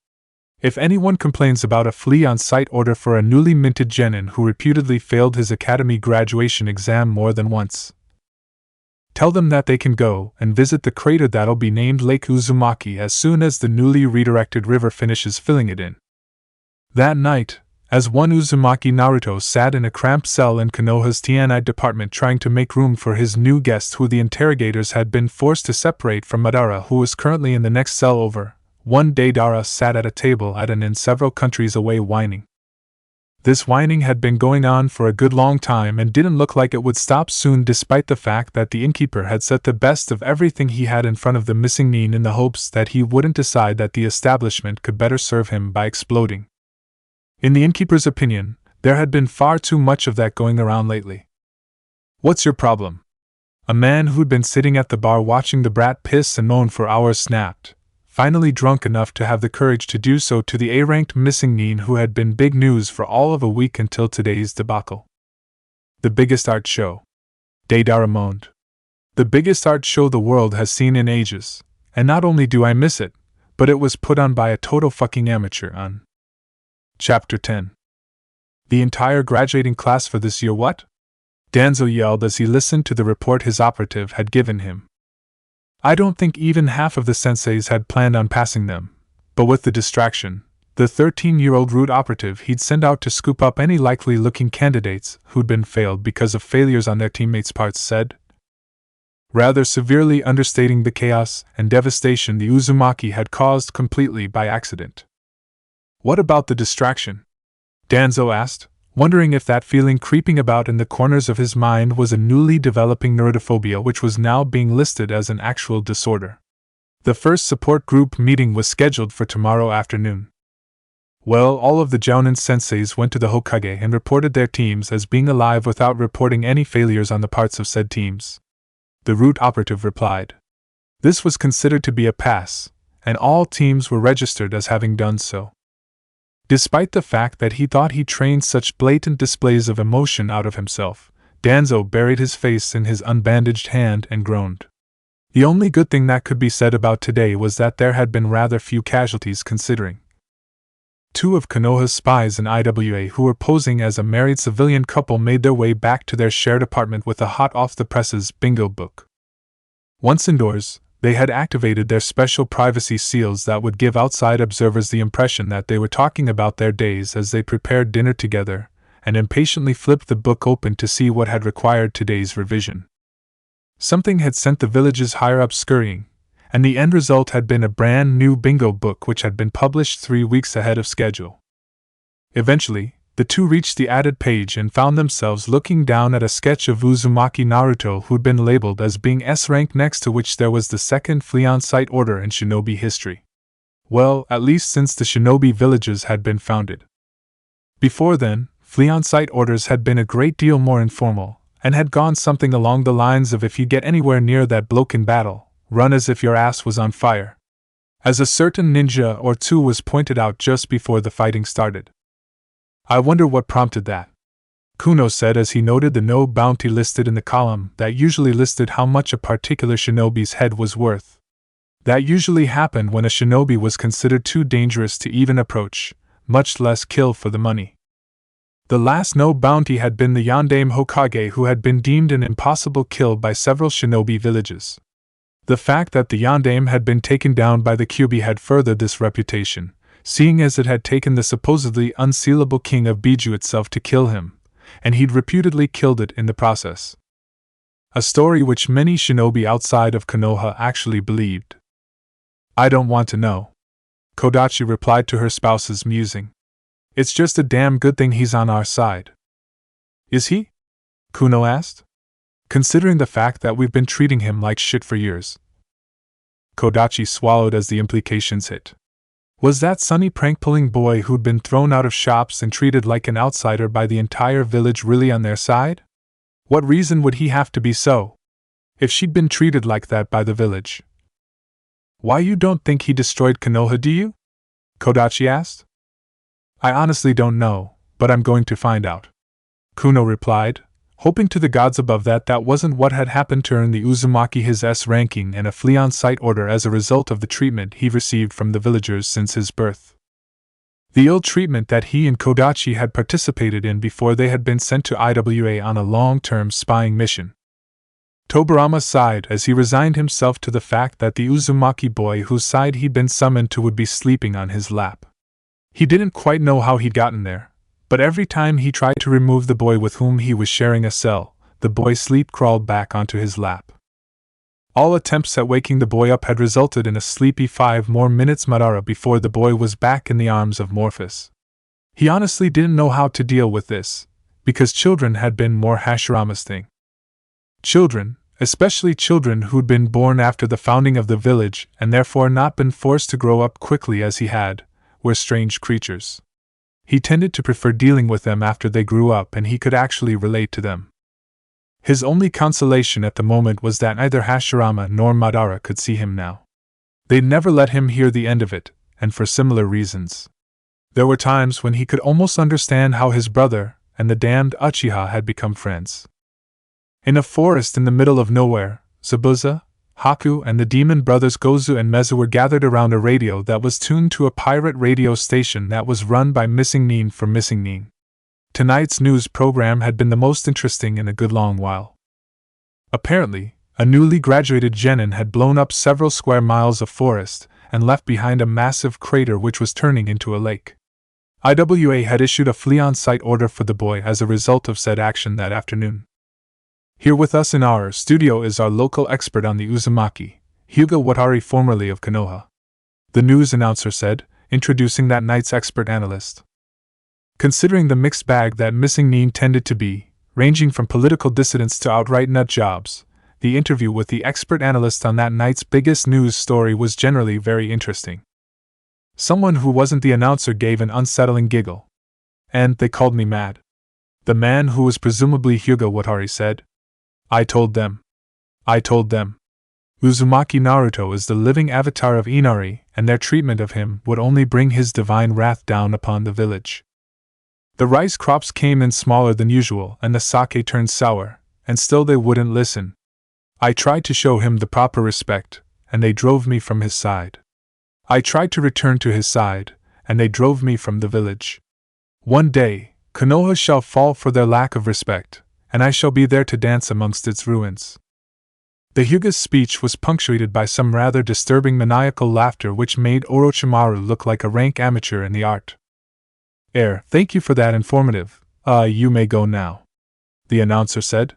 If anyone complains about a flee-on-site order for a newly minted genin who reputedly failed his academy graduation exam more than once, tell them that they can go and visit the crater that'll be named Lake Uzumaki as soon as the newly redirected river finishes filling it in." That night, as one Uzumaki Naruto sat in a cramped cell in Konoha's TNI department trying to make room for his new guest who the interrogators had been forced to separate from Madara, who was currently in the next cell over, one day Dara sat at a table at an inn several countries away whining. This whining had been going on for a good long time and didn't look like it would stop soon, despite the fact that the innkeeper had set the best of everything he had in front of the missing nin in the hopes that he wouldn't decide that the establishment could better serve him by exploding. In the innkeeper's opinion, there had been far too much of that going around lately. "What's your problem?" a man who'd been sitting at the bar watching the brat piss and moan for hours snapped, finally drunk enough to have the courage to do so to the A-ranked missing nin who had been big news for all of a week until today's debacle. "The biggest art show," Deidara moaned. "The biggest art show the world has seen in ages, and not only do I miss it, but it was put on by a total fucking amateur on." Chapter 10. The entire graduating class for this year what? Danzo yelled as he listened to the report his operative had given him. I don't think even half of the senseis had planned on passing them, but with the distraction, the 13-year-old root operative he'd sent out to scoop up any likely-looking candidates who'd been failed because of failures on their teammates' parts said, rather severely understating the chaos and devastation the Uzumaki had caused completely by accident. "What about the distraction?" Danzo asked, wondering if that feeling creeping about in the corners of his mind was a newly developing neurotophobia which was now being listed as an actual disorder. The first support group meeting was scheduled for tomorrow afternoon. Well, all of the Jounin senseis went to the Hokage and reported their teams as being alive without reporting any failures on the parts of said teams. The root operative replied. This was considered to be a pass, and all teams were registered as having done so. Despite the fact that he thought he trained such blatant displays of emotion out of himself, Danzo buried his face in his unbandaged hand and groaned. The only good thing that could be said about today was that there had been rather few casualties considering. Two of Konoha's spies in IWA who were posing as a married civilian couple made their way back to their shared apartment with a hot off-the-presses bingo book. Once indoors, they had activated their special privacy seals that would give outside observers the impression that they were talking about their days as they prepared dinner together, and impatiently flipped the book open to see what had required today's revision. Something had sent the village's higher-ups scurrying, and the end result had been a brand new bingo book which had been published 3 weeks ahead of schedule. Eventually, the two reached the added page and found themselves looking down at a sketch of Uzumaki Naruto who'd been labeled as being S-rank, next to which there was the second Fleon-site order in shinobi history. Well, at least since the shinobi villages had been founded. Before then, Fleon-site orders had been a great deal more informal, and had gone something along the lines of, if you get anywhere near that bloke in battle, run as if your ass was on fire. As a certain ninja or two was pointed out just before the fighting started. I wonder what prompted that, Kuno said as he noted the no bounty listed in the column that usually listed how much a particular shinobi's head was worth. That usually happened when a shinobi was considered too dangerous to even approach, much less kill for the money. The last no bounty had been the Yondaime Hokage, who had been deemed an impossible kill by several shinobi villages. The fact that the Yondaime had been taken down by the Kyuubi had furthered this reputation, seeing as it had taken the supposedly unsealable king of Biju itself to kill him, and he'd reputedly killed it in the process. A story which many shinobi outside of Konoha actually believed. I don't want to know, Kodachi replied to her spouse's musing. It's just a damn good thing he's on our side. Is he? Kuno asked. Considering the fact that we've been treating him like shit for years. Kodachi swallowed as the implications hit. Was that sunny prank-pulling boy who'd been thrown out of shops and treated like an outsider by the entire village really on their side? What reason would he have to be so? If she'd been treated like that by the village. Why, you don't think he destroyed Konoha, do you? Kodachi asked. I honestly don't know, but I'm going to find out, Kuno replied, hoping to the gods above that that wasn't what had happened to earn the Uzumaki his S ranking and a Fleon-site order as a result of the treatment he received from the villagers since his birth. The ill treatment that he and Kodachi had participated in before they had been sent to IWA on a long-term spying mission. Tobarama sighed as he resigned himself to the fact that the Uzumaki boy whose side he'd been summoned to would be sleeping on his lap. He didn't quite know how he'd gotten there, but every time he tried to remove the boy with whom he was sharing a cell, the boy's sleep crawled back onto his lap. All attempts at waking the boy up had resulted in a sleepy 5 more minutes Madara before the boy was back in the arms of Morphus. He honestly didn't know how to deal with this, because children had been more Hashirama's thing. Children, especially children who'd been born after the founding of the village and therefore not been forced to grow up quickly as he had, were strange creatures. He tended to prefer dealing with them after they grew up and he could actually relate to them. His only consolation at the moment was that neither Hashirama nor Madara could see him now. They'd never let him hear the end of it, and for similar reasons. There were times when he could almost understand how his brother and the damned Uchiha had become friends. In a forest in the middle of nowhere, Zabuza, Haku, and the demon brothers Gozu and Mezu were gathered around a radio that was tuned to a pirate radio station that was run by Missing Nin for Missing Nin. Tonight's news program had been the most interesting in a good long while. Apparently, a newly graduated genin had blown up several square miles of forest and left behind a massive crater which was turning into a lake. IWA had issued a Fleon-site order for the boy as a result of said action that afternoon. Here with us in our studio is our local expert on the Uzumaki, Hyuga Watari, formerly of Konoha, the news announcer said, introducing that night's expert analyst. Considering the mixed bag that Missing Nin tended to be, ranging from political dissidents to outright nut jobs, the interview with the expert analyst on that night's biggest news story was generally very interesting. Someone who wasn't the announcer gave an unsettling giggle. And they called me mad. The man who was presumably Hyuga Watari said. I told them. Uzumaki Naruto is the living avatar of Inari, and their treatment of him would only bring his divine wrath down upon the village. The rice crops came in smaller than usual, and the sake turned sour, and still they wouldn't listen. I tried to show him the proper respect, and they drove me from his side. I tried to return to his side, and they drove me from the village. One day, Konoha shall fall for their lack of respect, and I shall be there to dance amongst its ruins. The Hyuga's speech was punctuated by some rather disturbing maniacal laughter which made Orochimaru look like a rank amateur in the art. Thank you for that informative. You may go now," the announcer said.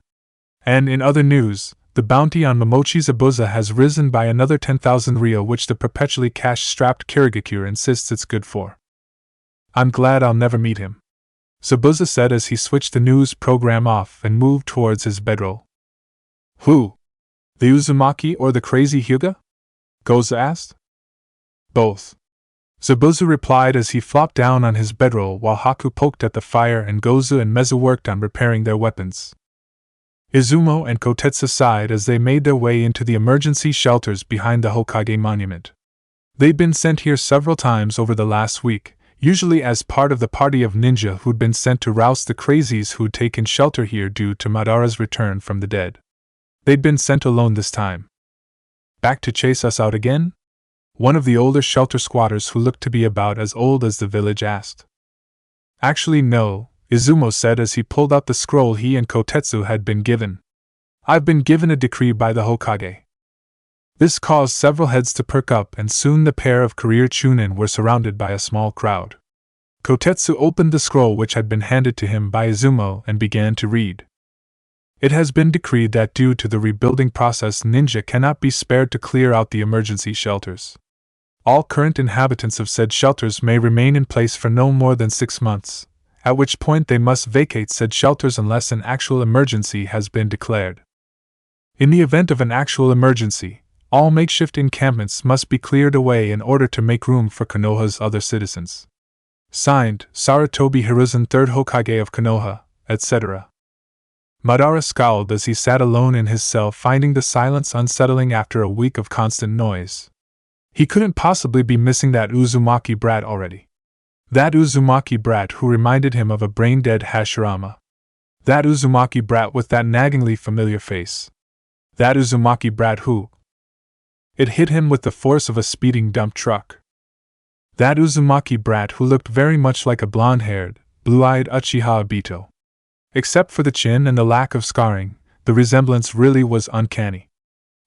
And in other news, the bounty on Momochi Zabuza has risen by another 10,000 ryo, which the perpetually cash-strapped Kirigakure insists it's good for. "I'm glad I'll never meet him," Zabuza said as he switched the news program off and moved towards his bedroll. "Who? The Uzumaki or the crazy Hyuga?" Goza asked. "Both," Zabuza replied as he flopped down on his bedroll while Haku poked at the fire and Goza and Meza worked on repairing their weapons. Izumo and Kotetsu sighed as they made their way into the emergency shelters behind the Hokage monument. They'd been sent here several times over the last week, usually as part of the party of ninja who'd been sent to roust the crazies who'd taken shelter here due to Madara's return from the dead. They'd been sent alone this time. "Back to chase us out again?" one of the older shelter squatters who looked to be about as old as the village asked. "Actually no," Izumo said as he pulled out the scroll he and Kotetsu had been given. "I've been given a decree by the Hokage." This caused several heads to perk up and soon the pair of career chunin were surrounded by a small crowd. Kotetsu opened the scroll which had been handed to him by Izumo and began to read. "It has been decreed that due to the rebuilding process ninja cannot be spared to clear out the emergency shelters. All current inhabitants of said shelters may remain in place for no more than 6 months, at which point they must vacate said shelters unless an actual emergency has been declared. In the event of an actual emergency, all makeshift encampments must be cleared away in order to make room for Konoha's other citizens. Signed, Sarutobi Hiruzen 3rd Hokage of Konoha, etc." Madara scowled as he sat alone in his cell, finding the silence unsettling after a week of constant noise. He couldn't possibly be missing that Uzumaki brat already. That Uzumaki brat who reminded him of a brain-dead Hashirama. That Uzumaki brat with that naggingly familiar face. That Uzumaki brat who... It hit him with the force of a speeding dump truck. That Uzumaki brat who looked very much like a blonde-haired, blue-eyed Uchiha Obito. Except for the chin and the lack of scarring, the resemblance really was uncanny.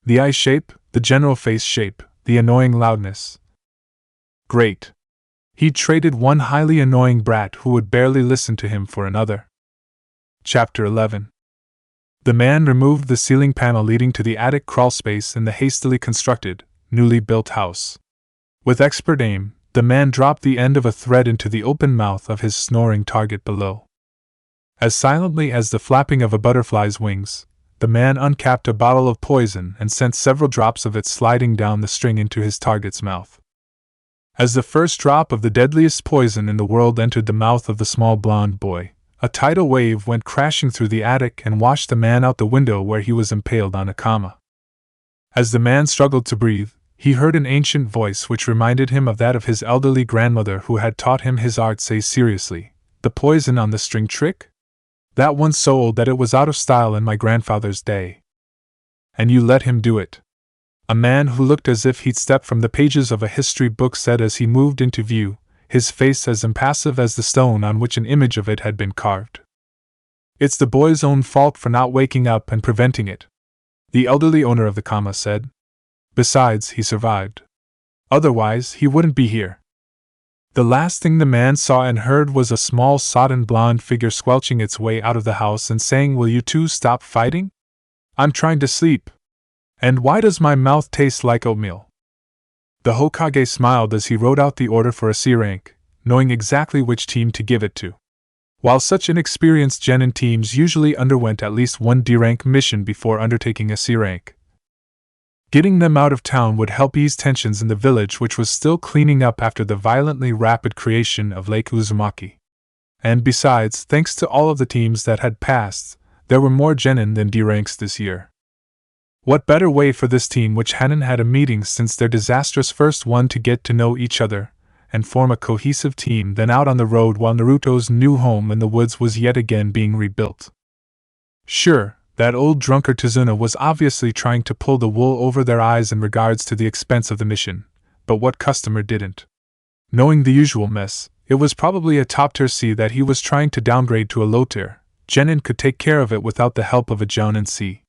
The eye shape, the general face shape, the annoying loudness. Great. He'd traded one highly annoying brat who would barely listen to him for another. Chapter 11. The man removed the ceiling panel leading to the attic crawlspace in the hastily constructed, newly built house. With expert aim, the man dropped the end of a thread into the open mouth of his snoring target below. As silently as the flapping of a butterfly's wings, the man uncapped a bottle of poison and sent several drops of it sliding down the string into his target's mouth. As the first drop of the deadliest poison in the world entered the mouth of the small blonde boy, a tidal wave went crashing through the attic and washed the man out the window where he was impaled on a kama. As the man struggled to breathe, he heard an ancient voice which reminded him of that of his elderly grandmother who had taught him his art. Say seriously, the poison on the string trick? That one so old that it was out of style in my grandfather's day. And you let him do it? A man who looked as if he'd stepped from the pages of a history book said as he moved into view, his face as impassive as the stone on which an image of it had been carved. "It's the boy's own fault for not waking up and preventing it," the elderly owner of the kama said. "Besides, he survived. Otherwise, he wouldn't be here." The last thing the man saw and heard was a small sodden blonde figure squelching its way out of the house and saying, "Will you two stop fighting? I'm trying to sleep. And why does my mouth taste like oatmeal?" The Hokage smiled as he wrote out the order for a C rank, knowing exactly which team to give it to. While such inexperienced genin teams usually underwent at least one D rank mission before undertaking a C rank, getting them out of town would help ease tensions in the village, which was still cleaning up after the violently rapid creation of Lake Uzumaki. And besides, thanks to all of the teams that had passed, there were more genin than D ranks this year. What better way for this team, which hadn't had a meeting since their disastrous first one, to get to know each other and form a cohesive team than out on the road while Naruto's new home in the woods was yet again being rebuilt? Sure, that old drunkard Tazuna was obviously trying to pull the wool over their eyes in regards to the expense of the mission, but what customer didn't? Knowing the usual mess, it was probably a top-tier C that he was trying to downgrade to a low-tier. Genin could take care of it without the help of a Jounin C.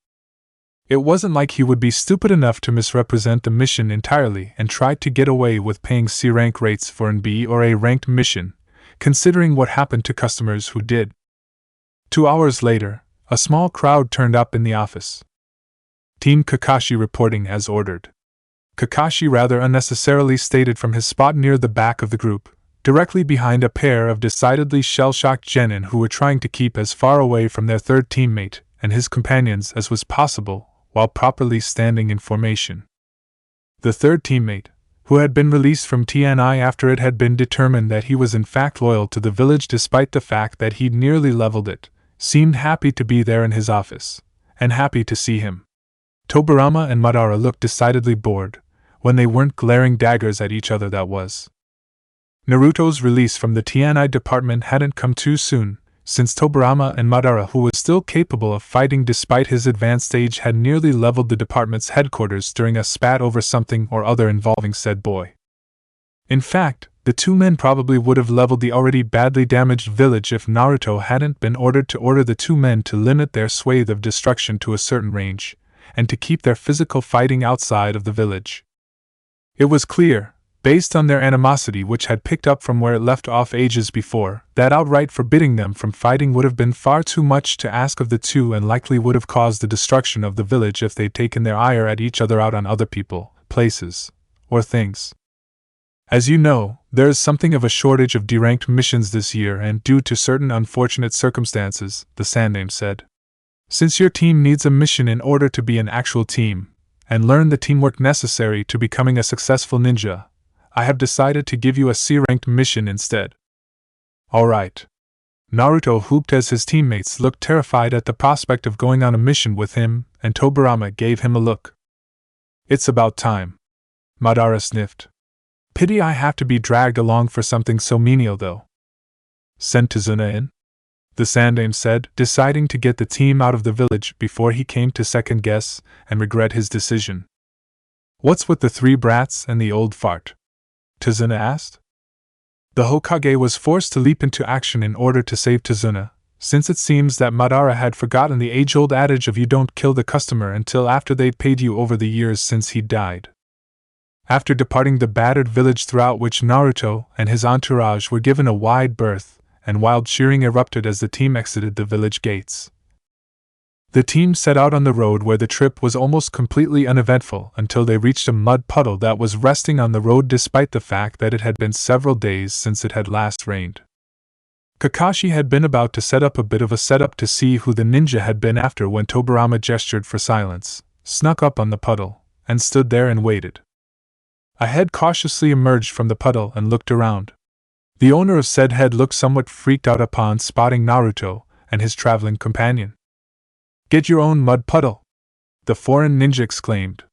It wasn't like he would be stupid enough to misrepresent the mission entirely and try to get away with paying C rank rates for an B or A ranked mission, considering what happened to customers who did. 2 hours later, a small crowd turned up in the office. Team Kakashi reporting as ordered. Kakashi rather unnecessarily stated from his spot near the back of the group, directly behind a pair of decidedly shell-shocked genin who were trying to keep as far away from their third teammate and his companions as was possible, while properly standing in formation. The third teammate, who had been released from TNI after it had been determined that he was in fact loyal to the village despite the fact that he'd nearly leveled it, seemed happy to be there in his office, and happy to see him. Tobirama and Madara looked decidedly bored, when they weren't glaring daggers at each other, that was. Naruto's release from the TNI department hadn't come too soon, since Tobirama and Madara, who was still capable of fighting despite his advanced age, had nearly leveled the department's headquarters during a spat over something or other involving said boy. In fact, the two men probably would have leveled the already badly damaged village if Naruto hadn't been ordered to order the two men to limit their swathe of destruction to a certain range, and to keep their physical fighting outside of the village. It was clear, based on their animosity which had picked up from where it left off ages before, that outright forbidding them from fighting would have been far too much to ask of the two and likely would have caused the destruction of the village if they'd taken their ire at each other out on other people, places, or things. As you know, there is something of a shortage of deranked missions this year, and due to certain unfortunate circumstances, the Sandame said. Since your team needs a mission in order to be an actual team, and learn the teamwork necessary to becoming a successful ninja, I have decided to give you a C-ranked mission instead. Alright. Naruto whooped as his teammates looked terrified at the prospect of going on a mission with him, and Tobirama gave him a look. It's about time. Madara sniffed. Pity I have to be dragged along for something so menial though. Send Tazuna in? The Sandame said, deciding to get the team out of the village before he came to second guess and regret his decision. What's with the 3 brats and the old fart? Tazuna asked. The Hokage was forced to leap into action in order to save Tazuna, since it seems that Madara had forgotten the age-old adage of you don't kill the customer until after they've paid you over the years since he died. After departing the battered village throughout which Naruto and his entourage were given a wide berth, and wild cheering erupted as the team exited the village gates. The team set out on the road where the trip was almost completely uneventful until they reached a mud puddle that was resting on the road despite the fact that it had been several days since it had last rained. Kakashi had been about to set up a bit of a setup to see who the ninja had been after when Tobirama gestured for silence, snuck up on the puddle, and stood there and waited. A head cautiously emerged from the puddle and looked around. The owner of said head looked somewhat freaked out upon spotting Naruto and his traveling companion. Get your own mud puddle! The foreign ninja exclaimed.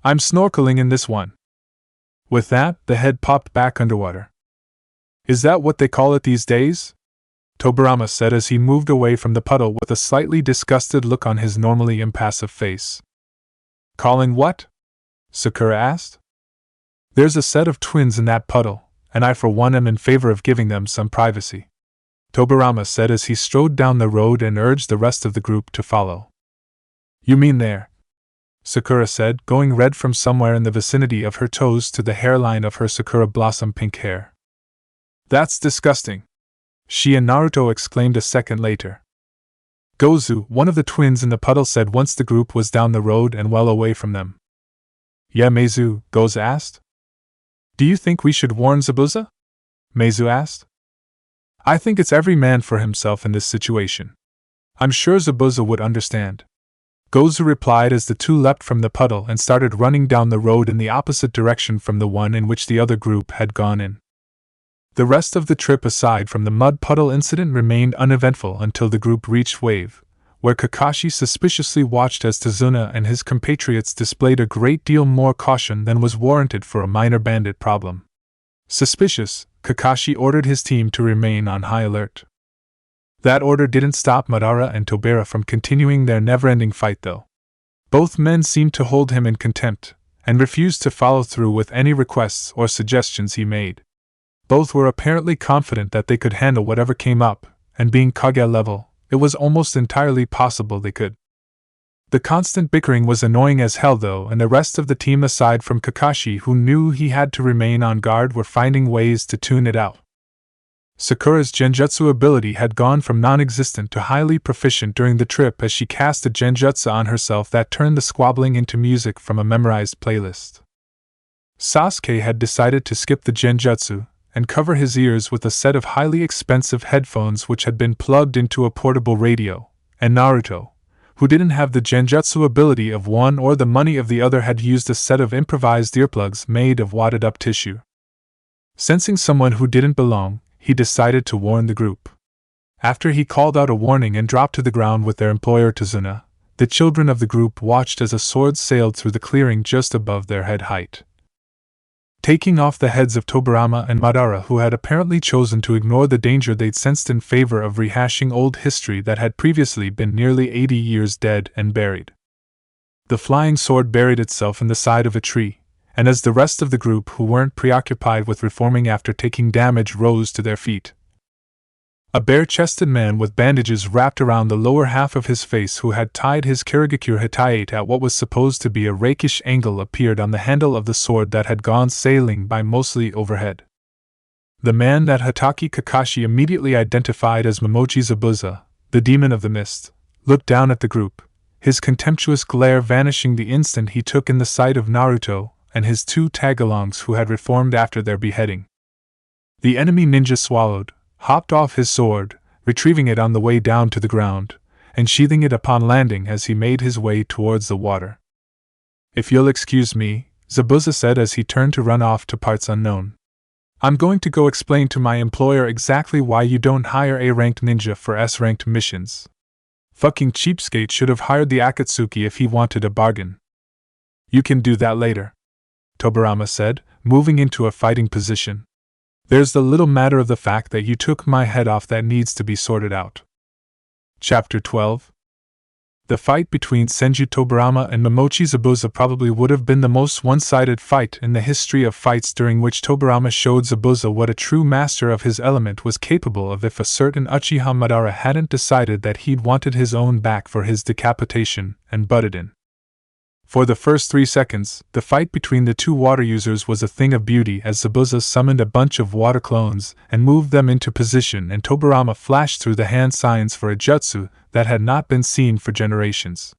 I'm snorkeling in this one. With that, the head popped back underwater. Is that what they call it these days? Tobirama said as he moved away from the puddle with a slightly disgusted look on his normally impassive face. Calling what? Sakura asked. There's a set of twins in that puddle, and I for one am in favor of giving them some privacy, Tobirama said as he strode down the road and urged the rest of the group to follow. You mean there? Sakura said, going red from somewhere in the vicinity of her toes to the hairline of her Sakura blossom pink hair. That's disgusting! She and Naruto exclaimed a second later. Gozu, one of the twins in the puddle, said once the group was down the road and well away from them. Yeah, Meizu, Gozu asked. Do you think we should warn Zabuza? Meizu asked. I think it's every man for himself in this situation. I'm sure Zabuza would understand. Gozu replied as the two leapt from the puddle and started running down the road in the opposite direction from the one in which the other group had gone in. The rest of the trip aside from the mud puddle incident remained uneventful until the group reached Wave, where Kakashi suspiciously watched as Tazuna and his compatriots displayed a great deal more caution than was warranted for a minor bandit problem. Suspicious, Kakashi ordered his team to remain on high alert. That order didn't stop Madara and Tobira from continuing their never-ending fight though. Both men seemed to hold him in contempt, and refused to follow through with any requests or suggestions he made. Both were apparently confident that they could handle whatever came up, and being Kage level, it was almost entirely possible they could. The constant bickering was annoying as hell though, and the rest of the team aside from Kakashi, who knew he had to remain on guard, were finding ways to tune it out. Sakura's genjutsu ability had gone from non-existent to highly proficient during the trip as she cast a genjutsu on herself that turned the squabbling into music from a memorized playlist. Sasuke had decided to skip the genjutsu and cover his ears with a set of highly expensive headphones which had been plugged into a portable radio, and Naruto, who didn't have the genjutsu ability of one or the money of the other, had used a set of improvised earplugs made of wadded-up tissue. Sensing someone who didn't belong, he decided to warn the group. After he called out a warning and dropped to the ground with their employer Tazuna, the children of the group watched as a sword sailed through the clearing just above their head height, taking off the heads of Tobirama and Madara, who had apparently chosen to ignore the danger they'd sensed in favor of rehashing old history that had previously been nearly 80 years dead and buried. The flying sword buried itself in the side of a tree, and as the rest of the group who weren't preoccupied with reforming after taking damage rose to their feet, a bare-chested man with bandages wrapped around the lower half of his face, who had tied his Kirigakure Hitayate at what was supposed to be a rakish angle, appeared on the handle of the sword that had gone sailing by mostly overhead. The man that Hatake Kakashi immediately identified as Momochi Zabuza, the demon of the mist, looked down at the group, his contemptuous glare vanishing the instant he took in the sight of Naruto and his two tagalongs who had reformed after their beheading. The enemy ninja swallowed, hopped off his sword, retrieving it on the way down to the ground, and sheathing it upon landing as he made his way towards the water. "If you'll excuse me," Zabuza said as he turned to run off to parts unknown, "I'm going to go explain to my employer exactly why you don't hire A-ranked ninja for S-ranked missions. Fucking cheapskate should have hired the Akatsuki if he wanted a bargain." "You can do that later," Tobirama said, moving into a fighting position. "There's the little matter of the fact that you took my head off that needs to be sorted out." Chapter 12. The fight between Senju Tobirama and Momochi Zabuza probably would have been the most one-sided fight in the history of fights, during which Tobirama showed Zabuza what a true master of his element was capable of if a certain Uchiha Madara hadn't decided that he'd wanted his own back for his decapitation and butted in. For the first 3 seconds, the fight between the two water users was a thing of beauty as Zabuza summoned a bunch of water clones and moved them into position, and Tobirama flashed through the hand signs for a jutsu that had not been seen for generations.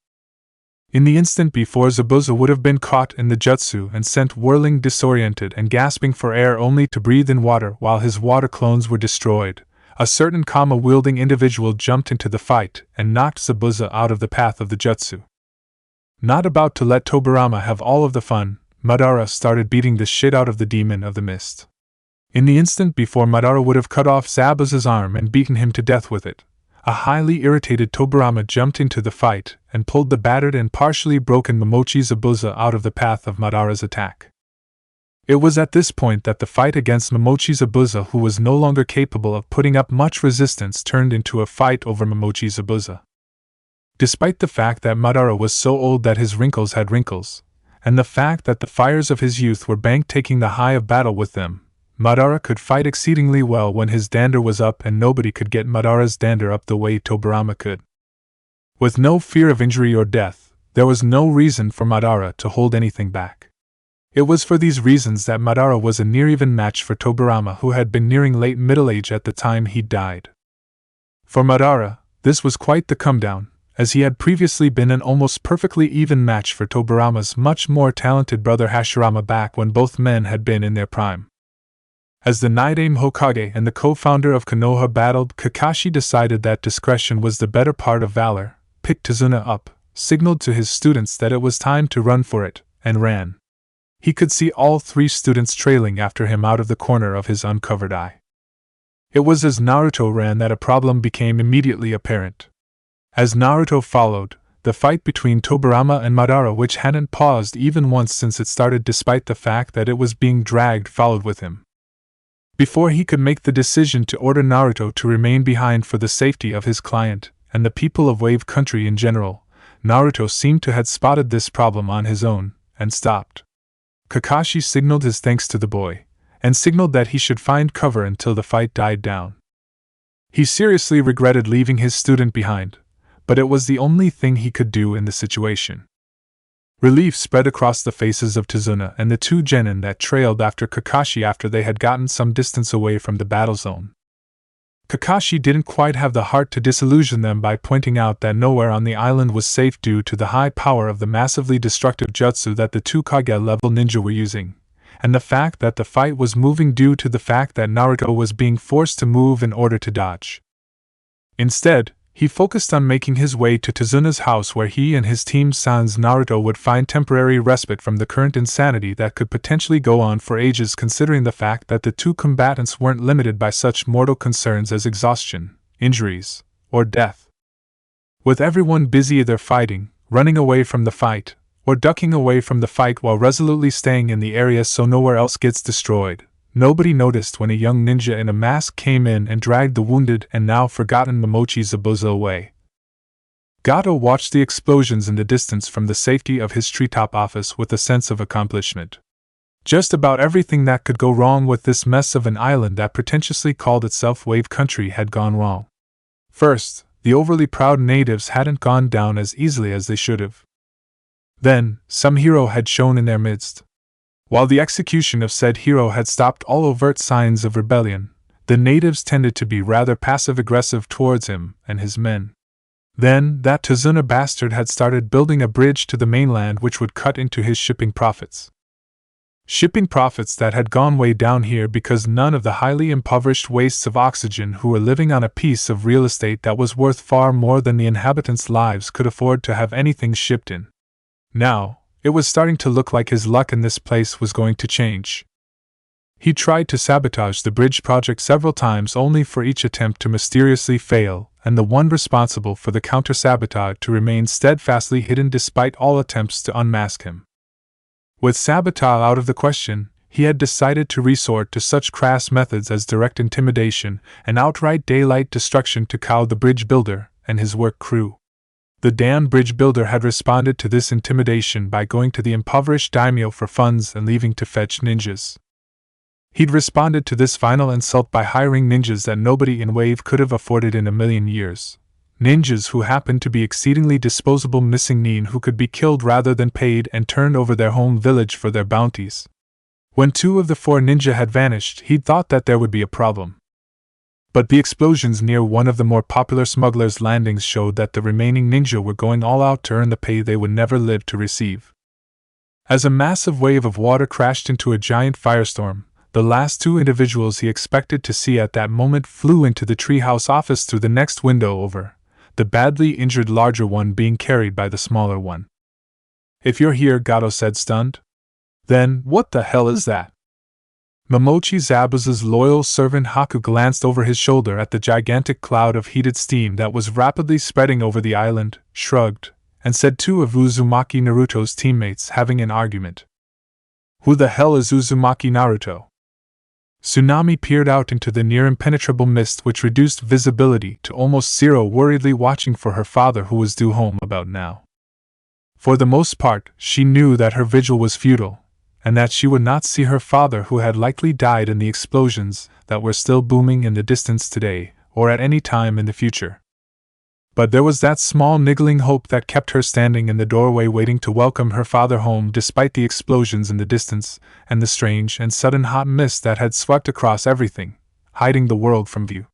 In the instant before, Zabuza would have been caught in the jutsu and sent whirling, disoriented and gasping for air only to breathe in water while his water clones were destroyed. A certain Kama-wielding individual jumped into the fight and knocked Zabuza out of the path of the jutsu. Not about to let Tobirama have all of the fun, Madara started beating the shit out of the demon of the mist. In the instant before Madara would have cut off Zabuza's arm and beaten him to death with it, a highly irritated Tobirama jumped into the fight and pulled the battered and partially broken Momochi Zabuza out of the path of Madara's attack. It was at this point that the fight against Momochi Zabuza, who was no longer capable of putting up much resistance, turned into a fight over Momochi Zabuza. Despite the fact that Madara was so old that his wrinkles had wrinkles, and the fact that the fires of his youth were banked taking the high of battle with them, Madara could fight exceedingly well when his dander was up, and nobody could get Madara's dander up the way Tobirama could. With no fear of injury or death, there was no reason for Madara to hold anything back. It was for these reasons that Madara was a near-even match for Tobirama, who had been nearing late middle age at the time he died. For Madara, this was quite the come-down, as he had previously been an almost perfectly even match for Tobirama's much more talented brother Hashirama back when both men had been in their prime. As the Nidaime Hokage and the co-founder of Konoha battled, Kakashi decided that discretion was the better part of valor, picked Tazuna up, signaled to his students that it was time to run for it, and ran. He could see all 3 students trailing after him out of the corner of his uncovered eye. It was as Naruto ran that a problem became immediately apparent. As Naruto followed, the fight between Tobirama and Madara, which hadn't paused even once since it started despite the fact that it was being dragged, followed with him. Before he could make the decision to order Naruto to remain behind for the safety of his client and the people of Wave Country in general, Naruto seemed to have spotted this problem on his own and stopped. Kakashi signaled his thanks to the boy, and signaled that he should find cover until the fight died down. He seriously regretted leaving his student behind, but it was the only thing he could do in the situation. Relief spread across the faces of Tazuna and the two genin that trailed after Kakashi after they had gotten some distance away from the battle zone. Kakashi didn't quite have the heart to disillusion them by pointing out that nowhere on the island was safe due to the high power of the massively destructive jutsu that the two Kage-level ninja were using, and the fact that the fight was moving due to the fact that Naruto was being forced to move in order to dodge. Instead, he focused on making his way to Tazuna's house where he and his team sans Naruto would find temporary respite from the current insanity that could potentially go on for ages, considering the fact that the two combatants weren't limited by such mortal concerns as exhaustion, injuries, or death. With everyone busy either fighting, running away from the fight, or ducking away from the fight while resolutely staying in the area so nowhere else gets destroyed, nobody noticed when a young ninja in a mask came in and dragged the wounded and now forgotten Momochi Zabuza away. Gato watched the explosions in the distance from the safety of his treetop office with a sense of accomplishment. Just about everything that could go wrong with this mess of an island that pretentiously called itself Wave Country had gone wrong. First, the overly proud natives hadn't gone down as easily as they should have. Then, some hero had shown in their midst. While the execution of said hero had stopped all overt signs of rebellion, the natives tended to be rather passive-aggressive towards him and his men. Then, that Tazuna bastard had started building a bridge to the mainland which would cut into his shipping profits. Shipping profits that had gone way down here because none of the highly impoverished wastes of oxygen who were living on a piece of real estate that was worth far more than the inhabitants' lives could afford to have anything shipped in. Now, it was starting to look like his luck in this place was going to change. He tried to sabotage the bridge project several times only for each attempt to mysteriously fail, and the one responsible for the counter-sabotage to remain steadfastly hidden despite all attempts to unmask him. With sabotage out of the question, he had decided to resort to such crass methods as direct intimidation and outright daylight destruction to cow the bridge builder and his work crew. The damn bridge builder had responded to this intimidation by going to the impoverished daimyo for funds and leaving to fetch ninjas. He'd responded to this final insult by hiring ninjas that nobody in Wave could have afforded in a million years. Ninjas who happened to be exceedingly disposable missing nin who could be killed rather than paid and turned over their home village for their bounties. When 2 of the 4 ninja had vanished, he'd thought that there would be a problem. But the explosions near one of the more popular smugglers' landings showed that the remaining ninja were going all out to earn the pay they would never live to receive. As a massive wave of water crashed into a giant firestorm, the last 2 individuals he expected to see at that moment flew into the treehouse office through the next window over, the badly injured larger one being carried by the smaller one. "If you're here," Gato said, stunned. "Then, what the hell is that?" Momochi Zabuza's loyal servant Haku glanced over his shoulder at the gigantic cloud of heated steam that was rapidly spreading over the island, shrugged, and said 2 of Uzumaki Naruto's teammates having an argument. "Who the hell is Uzumaki Naruto?" Tsunami peered out into the near-impenetrable mist which reduced visibility to almost zero, worriedly watching for her father who was due home about now. For the most part, she knew that her vigil was futile, and that she would not see her father who had likely died in the explosions that were still booming in the distance today, or at any time in the future. But there was that small niggling hope that kept her standing in the doorway waiting to welcome her father home despite the explosions in the distance, and the strange and sudden hot mist that had swept across everything, hiding the world from view.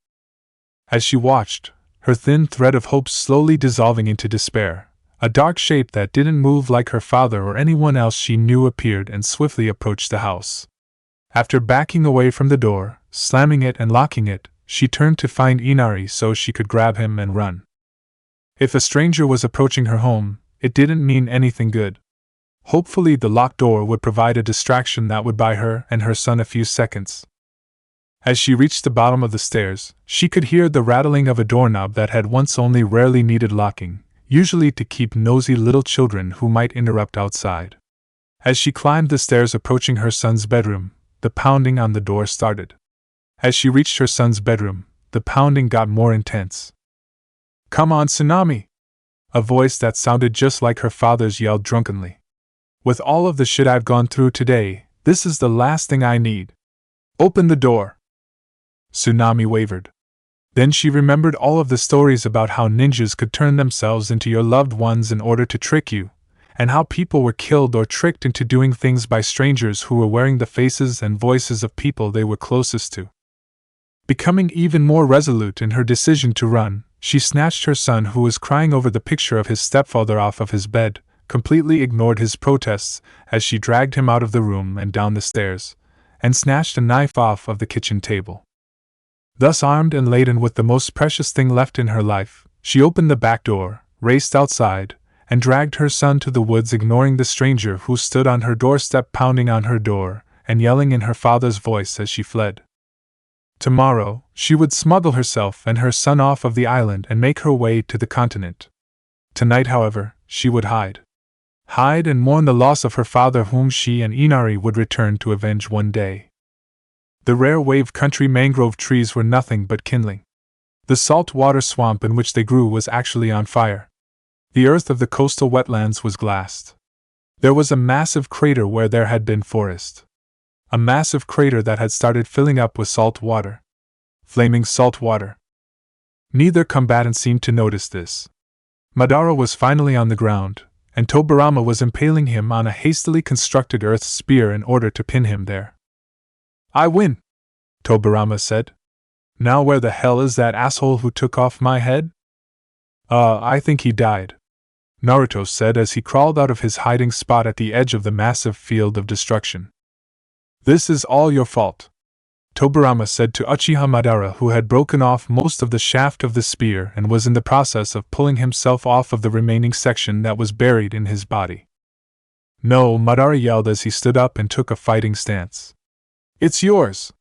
As she watched, her thin thread of hope slowly dissolving into despair, a dark shape that didn't move like her father or anyone else she knew appeared and swiftly approached the house. After backing away from the door, slamming it and locking it, she turned to find Inari so she could grab him and run. If a stranger was approaching her home, it didn't mean anything good. Hopefully the locked door would provide a distraction that would buy her and her son a few seconds. As she reached the bottom of the stairs, she could hear the rattling of a doorknob that had once only rarely needed locking, usually to keep nosy little children who might interrupt outside. As she climbed the stairs approaching her son's bedroom, the pounding on the door started. As she reached her son's bedroom, the pounding got more intense. "Come on, Tsunami!" A voice that sounded just like her father's yelled drunkenly. "With all of the shit I've gone through today, this is the last thing I need." Open the door! Tsunami wavered. Then she remembered all of the stories about how ninjas could turn themselves into your loved ones in order to trick you, and how people were killed or tricked into doing things by strangers who were wearing the faces and voices of people they were closest to. Becoming even more resolute in her decision to run, she snatched her son, who was crying over the picture of his stepfather, off of his bed, completely ignored his protests as she dragged him out of the room and down the stairs, and snatched a knife off of the kitchen table. Thus armed and laden with the most precious thing left in her life, she opened the back door, raced outside, and dragged her son to the woods, ignoring the stranger who stood on her doorstep, pounding on her door and yelling in her father's voice as she fled. Tomorrow, she would smuggle herself and her son off of the island and make her way to the continent. Tonight, however, she would hide. Hide and mourn the loss of her father, whom she and Inari would return to avenge one day. The rare wave country mangrove trees were nothing but kindling. The salt water swamp in which they grew was actually on fire. The earth of the coastal wetlands was glassed. There was a massive crater where there had been forest. A massive crater that had started filling up with salt water. Flaming salt water. Neither combatant seemed to notice this. Madara was finally on the ground, and Tobirama was impaling him on a hastily constructed earth spear in order to pin him there. "I win," Tobirama said. "Now where the hell is that asshole who took off my head?" I think he died," Naruto said as he crawled out of his hiding spot at the edge of the massive field of destruction. "This is all your fault," Tobirama said to Uchiha Madara, who had broken off most of the shaft of the spear and was in the process of pulling himself off of the remaining section that was buried in his body. "No," Madara yelled as he stood up and took a fighting stance. "It's yours!"